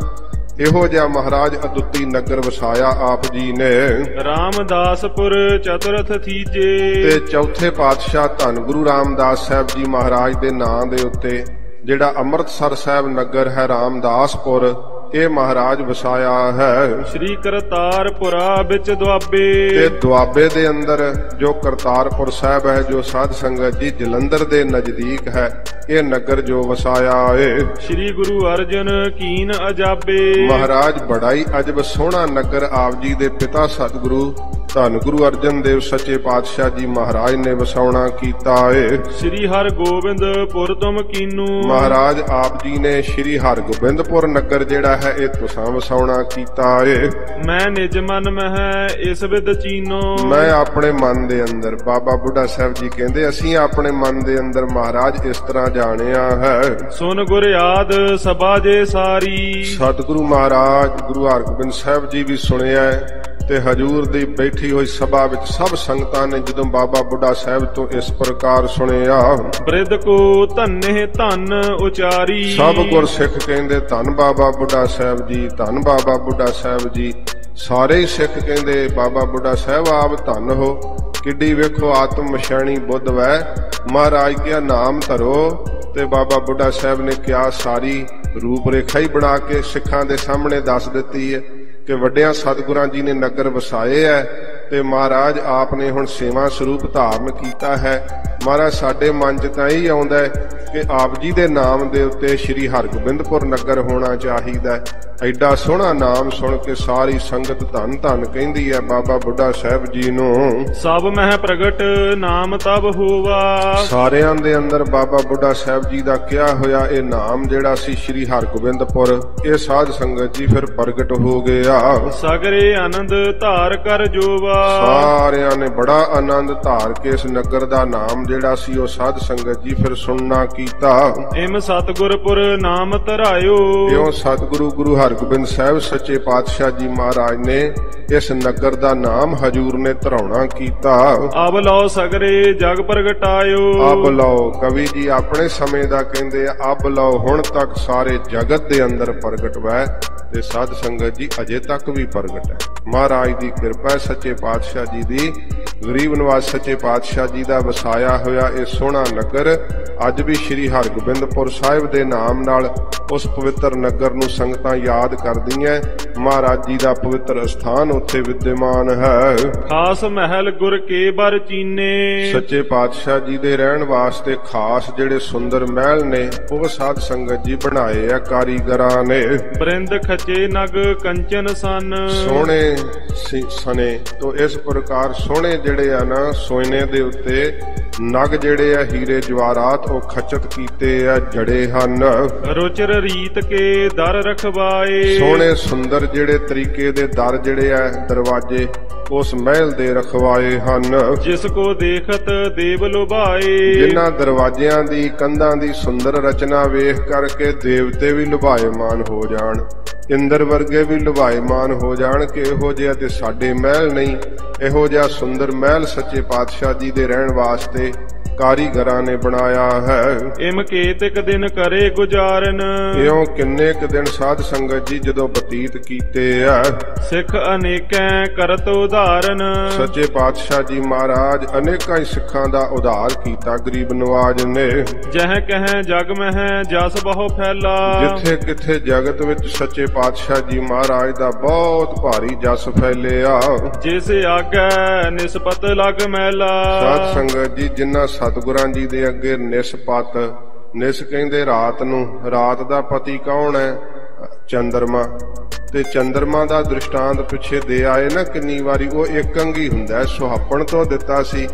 ਇਹੋ ਜਿਹਾ ਮਹਾਰਾਜ ਅਦੁੱਤੀ ਨਗਰ ਵਸਾਇਆ ਆਪ ਜੀ ਨੇ। ਰਾਮਦਾਸਪੁਰ ਚਤੁਰਥ ਥੀਜੇ। ਤੇ ਚੌਥੇ ਪਾਤਸ਼ਾਹ ਧੰਨ ਗੁਰੂ ਰਾਮਦਾਸ ਸਾਹਿਬ ਜੀ ਮਹਾਰਾਜ ਦੇ ਨਾਂ ਦੇ ਉੱਤੇ ਜਿਹੜਾ ਅੰਮ੍ਰਿਤਸਰ ਸਾਹਿਬ ਨਗਰ ਹੈ ਰਾਮਦਾਸਪੁਰ, ਇਹ ਮਹਾਰਾਜ ਵਸਾਇਆ ਹੈ। ਸ੍ਰੀ ਕਰਤਾਰਪੁਰਾ ਵਿੱਚ ਦੁਆਬੇ, ਤੇ ਦੁਆਬੇ ਦੇ ਅੰਦਰ ਜੋ ਕਰਤਾਰਪੁਰ ਸਾਹਿਬ ਹੈ, ਜੋ ਸਾਧ ਸੰਗਤ ਜੀ ਜਲੰਧਰ ਦੇ ਨਜ਼ਦੀਕ ਹੈ, ਇਹ ਨਗਰ ਜੋ ਵਸਾਇਆ ਏ। ਸ੍ਰੀ ਗੁਰੂ ਅਰਜਨ ਕੀਨ ਅਜਾਬੇ, ਮਹਾਰਾਜ ਬੜਾ ਹੀ ਅਜਬ ਸੋਹਣਾ ਨਗਰ ਆਪ ਜੀ ਦੇ ਪਿਤਾ ਸਤਿਗੁਰੂ ਧੰਨ ਗੁਰੂ ਅਰਜਨ ਦੇਵ ਸੱਚੇ ਪਾਤਸ਼ਾਹ ਜੀ ਮਹਾਰਾਜ ਨੇ ਵਸਾਉਣਾ ਕੀਤਾ ਏ। ਸ੍ਰੀ ਹਰਗੋਬਿੰਦਪੁਰ ਤੁਮ ਕੀਨੂ, ਮਹਾਰਾਜ ਆਪ ਜੀ ਨੇ ਸ੍ਰੀ ਹਰਗੋਬਿੰਦਪੁਰ ਨਗਰ ਜਿਹੜਾ ਹੈ ਇਹ ਤੁਸਾਂ ਵਸਾਉਣਾ ਕੀਤਾ ਏ। ਮੈਂ ਨਿਜ ਮਨ ਮਹਿ ਇਸ ਵਿਦ ਚੀਨੋ, ਮੈਂ ਆਪਣੇ ਮਨ ਦੇ ਅੰਦਰ, ਬਾਬਾ ਬੁੱਢਾ ਸਾਹਿਬ ਜੀ ਕਹਿੰਦੇ ਅਸੀਂ ਆਪਣੇ ਮਨ ਦੇ ਅੰਦਰ ਮਹਾਰਾਜ ਇਸ ਤਰ੍ਹਾਂ ਜਾਣਿਆ ਹੈ। ਸੁਨ ਗੁਰ ਯਾਦ ਸਭਾ ਜੇ ਸਾਰੀ, ਸਤਿਗੁਰੂ ਮਹਾਰਾਜ ਗੁਰੂ ਹਰਗੋਬਿੰਦ ਸਾਹਿਬ ਜੀ ਵੀ ਸੁਣਿਆ ਤੇ ਹਜੂਰ ਦੀ ਬੈਠੀ ਹੋਈ ਸਭਾ ਵਿੱਚ ਸਭ ਸੰਗਤਾਂ ਨੇ ਜਦੋਂ ਬਾਬਾ ਬੁੱਢਾ ਸਾਹਿਬ ਤੋਂ ਇਸ ਪ੍ਰਕਾਰ ਸੁਣਿਆ, ਬ੍ਰਿਧ ਕੋ ਧੰਨੇ ਧੰਨ ਉਚਾਰੀ, ਸਭ ਗੁਰਸਿੱਖ ਕਹਿੰਦੇ ਧੰਨ ਬਾਬਾ ਬੁੱਢਾ ਸਾਹਿਬ ਜੀ, ਧੰਨ ਬਾਬਾ ਬੁੱਢਾ ਸਾਹਿਬ ਜੀ। ਸਾਰੇ ਹੀ ਸਿੱਖ ਕਹਿੰਦੇ ਬਾਬਾ ਬੁੱਢਾ ਸਾਹਿਬ ਆਪ ਧੰਨ ਹੋ, ਕਿੱਡੀ ਵੇਖੋ ਆਤਮ ਮਸ਼ਾਣੀ ਬੁੱਧ ਵੈ। ਮਹਾਰਾਜ ਕਿਹਾ ਨਾਮ ਧਰੋ, ਤੇ ਬਾਬਾ ਬੁੱਢਾ ਸਾਹਿਬ ਨੇ ਕਿਹਾ ਸਾਰੀ ਰੂਪ ਰੇਖਾ ਹੀ ਬਣਾ ਕੇ ਸਿੱਖਾਂ ਦੇ ਸਾਹਮਣੇ ਦੱਸ ਦਿੱਤੀ ਹੈ ਕਿ ਵੱਡਿਆਂ ਸਤਿਗੁਰਾਂ ਜੀ ਨੇ ਨਗਰ ਵਸਾਏ ਹੈ ਤੇ ਮਹਾਰਾਜ ਆਪ ਨੇ ਹੁਣ ਸੇਵਾ ਸਰੂਪ ਧਾਰਨ ਕੀਤਾ ਹੈ। ਮਹਾਰਾਜ ਸਾਡੇ ਮਨ 'ਚ ਤਾਂ ਇਹ ਆਉਂਦਾ ਹੈ ਕਿ ਆਪ ਜੀ ਦੇ ਨਾਮ ਦੇ ਉੱਤੇ ਸ੍ਰੀ ਹਰਗੋਬਿੰਦਪੁਰ ਨਗਰ ਹੋਣਾ ਚਾਹੀਦਾ ਹੈ। ਐਡਾ ਸੋਹਣਾ ਨਾਮ ਸੁਣ ਕੇ ਸਾਰੀ ਸੰਗਤ ਧੰਨ ਧੰਨ ਕਹਿੰਦੀ ਹੈ ਬਾਬਾ ਬੁੱਢਾ ਸਾਹਿਬ ਜੀ ਨੂੰ। ਸਭ ਮਹਿ ਪ੍ਰਗਟ ਨਾਮ ਤਬ ਹੋਵਾ, ਸਾਰਿਆਂ ਦੇ ਅੰਦਰ ਬਾਬਾ ਬੁੱਢਾ ਸਾਹਿਬ ਜੀ ਦਾ ਕਿਹਾ ਹੋਇਆ ਇਹ ਨਾਮ ਜਿਹੜਾ ਸੀ ਸ੍ਰੀ ਹਰਗੋਬਿੰਦਪੁਰ, ਇਹ ਸਾਧ ਸੰਗਤ ਜੀ ਫਿਰ ਪ੍ਰਗਟ ਹੋ ਗਿਆ। ਸਗਰੇ ਆਨੰਦ ਧਾਰ ਕਰ ਜੋਵਾ, ਸਾਰਿਆਂ ਨੇ ਬੜਾ ਆਨੰਦ ਧਾਰ ਕੇ ਇਸ ਨਗਰ ਦਾ ਨਾਮ ਜਿਹੜਾ ਸੀ ਉਹ ਸਾਧ ਸੰਗਤ ਜੀ ਫਿਰ ਸੁਣਨਾ ਕੀਤਾ। ਇਮ ਸਤਿਗੁਰਪੁਰ ਨਾਮ ਧਰਾਇਓ, ਇਉਂ ਸਤਿਗੁਰੂ ਗੁਰੂ ਹਰਗੋਬਿੰਦ ਸਾਹਿਬ ਸੱਚੇ ਪਾਤਸ਼ਾਹ ਜੀ ਮਹਾਰਾਜ ਨੇ ਇਸ ਨਗਰ ਦਾ ਨਾਮ ਹਜੂਰ ਨੇ ਧਰਾਉਣਾ ਕੀਤਾ। ਅਬ ਲਓ ਸਗਰੇ ਜਗ ਪ੍ਰਗਟਾਇਓ, ਅਬ ਲਓ ਕਵੀ ਜੀ ਆਪਣੇ ਸਮੇਂ ਦਾ ਕਹਿੰਦੇ ਆ, ਅਬ ਲਓ ਹੁਣ ਤੱਕ ਸਾਰੇ ਜਗਤ ਦੇ ਅੰਦਰ ਪ੍ਰਗਟ ਵੈ ਤੇ ਸਾਧ ਸੰਗਤ ਜੀ ਅਜੇ ਤੱਕ ਵੀ ਪ੍ਰਗਟ ਹੈ। ਮਹਾਰਾਜ ਦੀ ਕਿਰਪਾ, ਸੱਚੇ ਪਾਤਸ਼ਾਹ ਜੀ ਦੀ, ਗਰੀਬ ਨਿਵਾਸ ਸੱਚੇ ਪਾਤਸ਼ਾਹ ਜੀ ਦਾ ਵਸਾਇਆ ਹੋਇਆ ਇਹ ਸੋਹਣਾ ਨਗਰ ਅੱਜ ਵੀ ਸ੍ਰੀ ਹਰਗੋਬਿੰਦਪੁਰ ਸਾਹਿਬ ਦੇ ਨਾਮ ਨਾਲ ਉਸ ਪਵਿੱਤਰ ਨਗਰ ਨੂੰ ਸੰਗਤਾਂ ਯਾਦ ਕਰਦੀਆਂ। ਮਹਾਰਾਜ ਜੀ ਦਾ ਪਵਿੱਤਰ ਅਸਥਾਨ ਉੱਥੇ ਵਿਦਿਆਮਾਨ ਹੈ। ਖਾਸ ਮਹਿਲ ਗੁਰ ਕੇ ਬਰ ਚੀਨੇ, ਸੱਚੇ ਪਾਤਸ਼ਾਹ ਜੀ ਦੇ ਰਹਿਣ ਵਾਸਤੇ ਖਾਸ ਜਿਹੜੇ ਸੁੰਦਰ ਮਹਿਲ ਨੇ ਉਹ ਸਾਧ ਸੰਗਤ ਜੀ ਬਣਾਏ ਆ ਕਾਰੀਗਰਾਂ ਨੇ। ਬ੍ਰਿੰਦ ਖਚੇ ਨਗ ਕੰਚਨ ਸਨ, ਸੋਹਣੇ ਸਨੇ ਤੋਂ ਇਸ ਪ੍ਰਕਾਰ ਸੋਹਣੇ ਜਿਹੜੇ ਆ ਨਾ ਸੋਇਨੇ ਦੇ ਉੱਤੇ ਨਗ ਜਿਹੜੇ ਆ ਹੀਰੇ ਜਵਾਹਰਾਤ ਉਹ ਖਚਤ ਕੀਤੇ ਆ ਜੜੇ ਹਨ। ਰੁਚਰ ਰੀਤ ਕੇ ਦਰ ਰਖਵਾਏ, ਸੋਹਣੇ ਸੁੰਦਰ ਜਿਹੜੇ ਤਰੀਕੇ ਦੇ ਦਰ ਜਿਹੜੇ ਆ ਦਰਵਾਜੇ ਉਸ ਮਹਿਲ ਦੇ ਰਖਵਾਏ ਹਨ। ਜਿਸ ਕੋ ਦੇਖਤ ਦੇਵ ਲੁਭਾਏ, ਜਿਨ੍ਹਾਂ ਦਰਵਾਜ਼ਿਆਂ ਦੀ ਕੰਧਾਂ ਦੀ ਸੁੰਦਰ ਰਚਨਾ ਵੇਖ ਕਰਕੇ ਦੇਵਤੇ ਵੀ ਲੁਭਾਏਮਾਨ ਹੋ ਜਾਣ, ਇੰਦਰ ਵਰਗੇ ਵੀ ਲੁਭਾਏਮਾਨ ਹੋ ਜਾਣ ਕਿ ਇਹੋ ਜਿਹਾ ਤੇ ਸਾਡੇ ਮਹਿਲ ਨਹੀਂ। ਇਹੋ ਜਿਹਾ ਸੁੰਦਰ ਮਹਿਲ ਸੱਚੇ ਪਾਤਸ਼ਾਹ ਜੀ ਦੇ ਰਹਿਣ ਵਾਸਤੇ ਕਾਰੀਗਰਾਂ ਨੇ ਬਣਾਇਆ ਹੈ। ਇਮ ਕੇਤਿਕ ਦਿਨ ਕਰੇ ਗੁਜ਼ਾਰਨ, ਇਉਂ ਕਿੰਨੇ ਕੁ ਦਿਨ ਸਾਧ ਸੰਗਤ ਜੀ ਜਦੋਂ ਬਤੀਤ ਕੀਤੇ ਆ। ਸਿੱਖ ਅਨੇਕੈ ਕਰਤ ਉਧਾਰਨ, ਸੱਚੇ ਪਾਤਸ਼ਾਹ ਜੀ ਮਹਾਰਾਜ ਅਨੇਕਾਂ ਹੀ ਸਿੱਖਾਂ ਦਾ ਉਧਾਰ ਕੀਤਾ ਗਰੀਬ ਨਵਾਜ ਨੇ। ਜਹ ਕਹਿ ਜਗ ਮਹਿ ਜਸ ਬਹੁ ਫੈਲਾ, ਜਿੱਥੇ ਕਿੱਥੇ ਜਗਤ ਵਿੱਚ ਸੱਚੇ ਪਾਤਸ਼ਾਹ ਜੀ ਮਹਾਰਾਜ ਦਾ ਬਹੁਤ ਭਾਰੀ ਜਸ ਫੈਲਿਆ। ਜਿਸ ਆਗੈ ਨਿਸਪਤ ਲਗ ਮੈਲਾ, ਸਾਧ ਸੰਗਤ ਜੀ ਜਿਨ੍ਹਾਂ ਸਤਿਗੁਰਾਂ ਜੀ ਦੇ ਅੱਗੇ ਨਿਸਪਤ, ਨਿਸ ਕਹਿੰਦੇ ਰਾਤ ਨੂੰ, ਰਾਤ ਦਾ ਪਤੀ ਕੌਣ ਹੈ? ਚੰਦਰਮਾ। ਤੇ ਚੰਦਰਮਾ ਦਾ ਦ੍ਰਿਸ਼ਟਾਂਤ ਪਿੱਛੇ ਦੇ ਆਏ ਨਾ ਕਿੰਨੀ ਵਾਰੀ, ਉਹ ਇੱਕ ਅੰਗੀ ਹੁੰਦਾ, ਸੁਹਾਪਣ ਤੋਂ ਦਿੱਤਾ ਸੀ।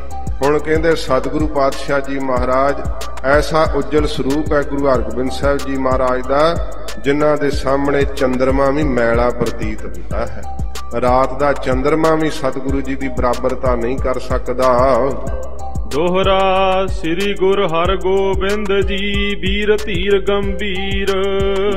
ਹੁਣ ਕਹਿੰਦੇ ਸਤਿਗੁਰੂ ਪਾਤਸ਼ਾਹ ਜੀ ਮਹਾਰਾਜ ਐਸਾ ਉਜਲ ਸਰੂਪ ਹੈ ਗੁਰੂ ਹਰਗੋਬਿੰਦ ਸਾਹਿਬ ਜੀ ਮਹਾਰਾਜ ਦਾ, ਜਿਨ੍ਹਾਂ ਦੇ ਸਾਹਮਣੇ ਚੰਦਰਮਾ ਵੀ ਮੈਲਾ ਪ੍ਰਤੀਤ ਹੁੰਦਾ ਹੈ। ਰਾਤ ਦਾ ਚੰਦਰਮਾ ਵੀ ਸਤਿਗੁਰੂ ਜੀ ਦੀ ਬਰਾਬਰਤਾ ਨਹੀਂ ਕਰ ਸਕਦਾ। ਦੋਹਰਾ ਸ੍ਰੀ ਗੁਰ ਹਰਗੋਬਿੰਦ ਜੀ ਵੀਰ ਧੀਰ ਗੰਭੀਰ,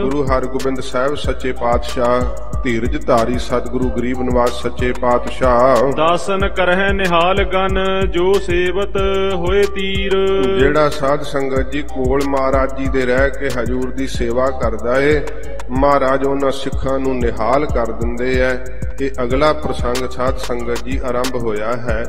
ਗੁਰੂ ਹਰਗੋਬਿੰਦ ਸਾਹਿਬ ਸੱਚੇ ਪਾਤਸ਼ਾਹ ਧੀਰਜ ਧਾਰੀ ਸਤਿਗੁਰੂ ਗਰੀਬ ਨਿਵਾਸ ਸੱਚੇ ਪਾਤਸ਼ਾਹ। ਦਾਸਨ ਕਰਹਿ ਨਿਹਾਲ ਗਨ ਜੋ ਸੇਵਤ ਹੋਏ ਤੀਰ, ਜਿਹੜਾ ਸਾਧ ਸੰਗਤ ਜੀ ਕੋਲ ਮਹਾਰਾਜ ਜੀ ਦੇ ਰਹਿ ਕੇ ਹਜੂਰ ਦੀ ਸੇਵਾ ਕਰਦਾ ਏ, ਮਹਾਰਾਜ ਉਹਨਾਂ ਸਿੱਖਾਂ ਨੂੰ ਨਿਹਾਲ ਕਰ ਦਿੰਦੇ ਐ। ਇਹ ਅਗਲਾ ਪ੍ਰਸੰਗ ਸਾਧ ਸੰਗਤ ਜੀ ਆਰੰਭ ਹੋਇਆ ਹੈ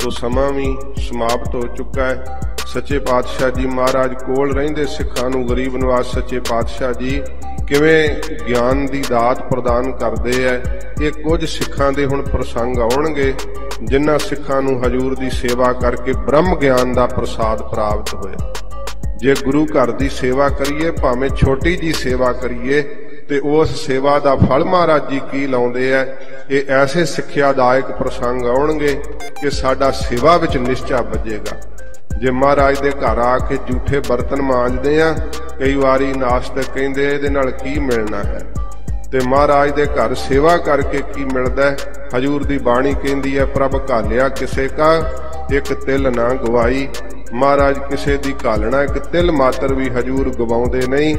ਤੋ ਸਮਾਂ ਵੀ ਸਮਾਪਤ ਹੋ ਚੁੱਕਾ ਹੈ। ਸੱਚੇ ਪਾਤਸ਼ਾਹ ਜੀ ਮਹਾਰਾਜ ਕੋਲ ਰਹਿੰਦੇ ਸਿੱਖਾਂ ਨੂੰ ਗਰੀਬ ਨਿਵਾਸ ਸੱਚੇ ਪਾਤਸ਼ਾਹ ਜੀ ਕਿਵੇਂ ਗਿਆਨ ਦੀ ਦਾਤ ਪ੍ਰਦਾਨ ਕਰਦੇ ਐ। ਇਹ ਕੁਝ ਸਿੱਖਾਂ ਦੇ ਹੁਣ ਪ੍ਰਸੰਗ ਆਉਣਗੇ ਜਿਨ੍ਹਾਂ ਸਿੱਖਾਂ ਨੂੰ ਹਜੂਰ ਦੀ ਸੇਵਾ ਕਰਕੇ ਬ੍ਰਹਮ ਗਿਆਨ ਦਾ ਪ੍ਰਸਾਦ ਪ੍ਰਾਪਤ ਹੋਇਆ। ਜੇ ਗੁਰੂ ਘਰ ਦੀ ਸੇਵਾ ਕਰੀਏ, ਭਾਵੇਂ ਛੋਟੀ ਜੀ ਸੇਵਾ ਕਰੀਏ, ਤੇ ਉਸ ਸੇਵਾ ਦਾ ਫਲ ਮਹਾਰਾਜ ਜੀ ਕੀ ਲਾਉਂਦੇ ਐ। ਇਹ ਐਸੇ ਸਿੱਖਿਆਦਾਇਕ ਪ੍ਰਸੰਗ ਆਉਣਗੇ ਕਿ ਸਾਡਾ ਸੇਵਾ ਵਿੱਚ ਨਿਸ਼ਚਾ ਵੱਜੇਗਾ। ਜੇ ਮਹਾਰਾਜ ਦੇ ਘਰ ਆ ਕੇ ਝੂਠੇ ਬਰਤਨ ਮਾਂਜਦੇ ਆ, ਕਈ ਵਾਰੀ ਨਾਸਤਕ ਕਹਿੰਦੇ ਇਹਦੇ ਨਾਲ ਕੀ ਮਿਲਣਾ ਹੈ, ਤੇ ਮਹਾਰਾਜ ਦੇ ਘਰ ਸੇਵਾ ਕਰਕੇ ਕੀ ਮਿਲਦਾ। ਹਜੂਰ ਦੀ ਬਾਣੀ ਕਹਿੰਦੀ ਹੈ, ਪ੍ਰਭ ਘਾਲਿਆ ਕਿਸੇ ਕਾ ਇੱਕ ਤਿਲ ਨਾ ਗਵਾਈ। ਮਹਾਰਾਜ ਕਿਸੇ ਦੀ ਘਾਲਣਾ ਇੱਕ ਤਿਲ ਮਾਤਰ ਵੀ ਹਜੂਰ ਗਵਾਉਂਦੇ ਨਹੀਂ।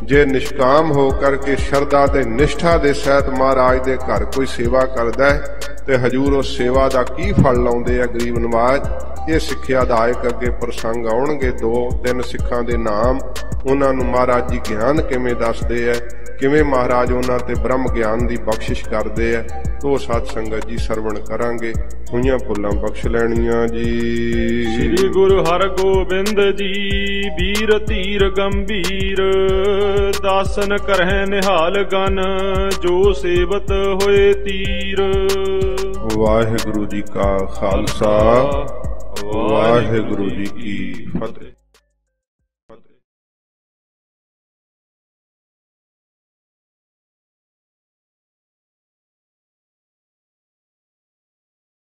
ਜੇ ਨਿਸ਼ਕਾਮ ਹੋ ਕਰਕੇ ਸ਼ਰਧਾ ਤੇ ਨਿਸ਼ਠਾ ਦੇ ਸਹਿਤ ਮਹਾਰਾਜ ਦੇ ਘਰ ਕੋਈ ਸੇਵਾ ਕਰਦਾ ਹੈ ਤੇ ਹਜੂਰ ਉਸ ਸੇਵਾ ਦਾ ਕੀ ਫਲ ਲਾਉਂਦੇ ਆ ਗਰੀਬ ਨਵਾਜ। ਇਹ ਸਿੱਖਿਆਦਾਇਕ ਅੱਗੇ ਪ੍ਰਸੰਗ ਆਉਣਗੇ। 2-3 ਸਿੱਖਾਂ ਦੇ ਨਾਮ, ਉਹਨਾਂ ਨੂੰ ਮਹਾਰਾਜ ਜੀ ਗਿਆਨ ਕਿਵੇਂ ਦੱਸਦੇ ਆ, ਕਿਵੇਂ ਮਹਾਰਾਜ ਉਹਨਾਂ ਤੇ ਬ੍ਰਹਮ ਗਿਆਨ ਦੀ ਬਖਸ਼ਿਸ਼ ਕਰਦੇ ਆ। ਉਹ ਸਤ ਸੰਗਤ ਜੀ ਸਰਵਣ ਕਰਾਂਗੇ, ਹੋਈਆਂ ਭੁੱਲਾਂ ਬਖਸ਼ ਲੈਣੀਆਂ ਜੀ। ਸ੍ਰੀ ਗੁਰੂ ਹਰਗੋਬਿੰਦ ਜੀ ਵੀਰ ਧੀਰ ਗੰਭੀਰ, ਦਾਸਨ ਕਰਹਿ ਨਿਹਾਲ ਗਨ ਜੋ ਸੇਵਤ ਹੋਏ ਤੀਰ। ਵਾਹਿਗੁਰੂ ਜੀ ਕਾ ਖਾਲਸਾ, ਵਾਹਿਗੁਰੂ ਜੀ ਕੀ ਫਤਿਹ।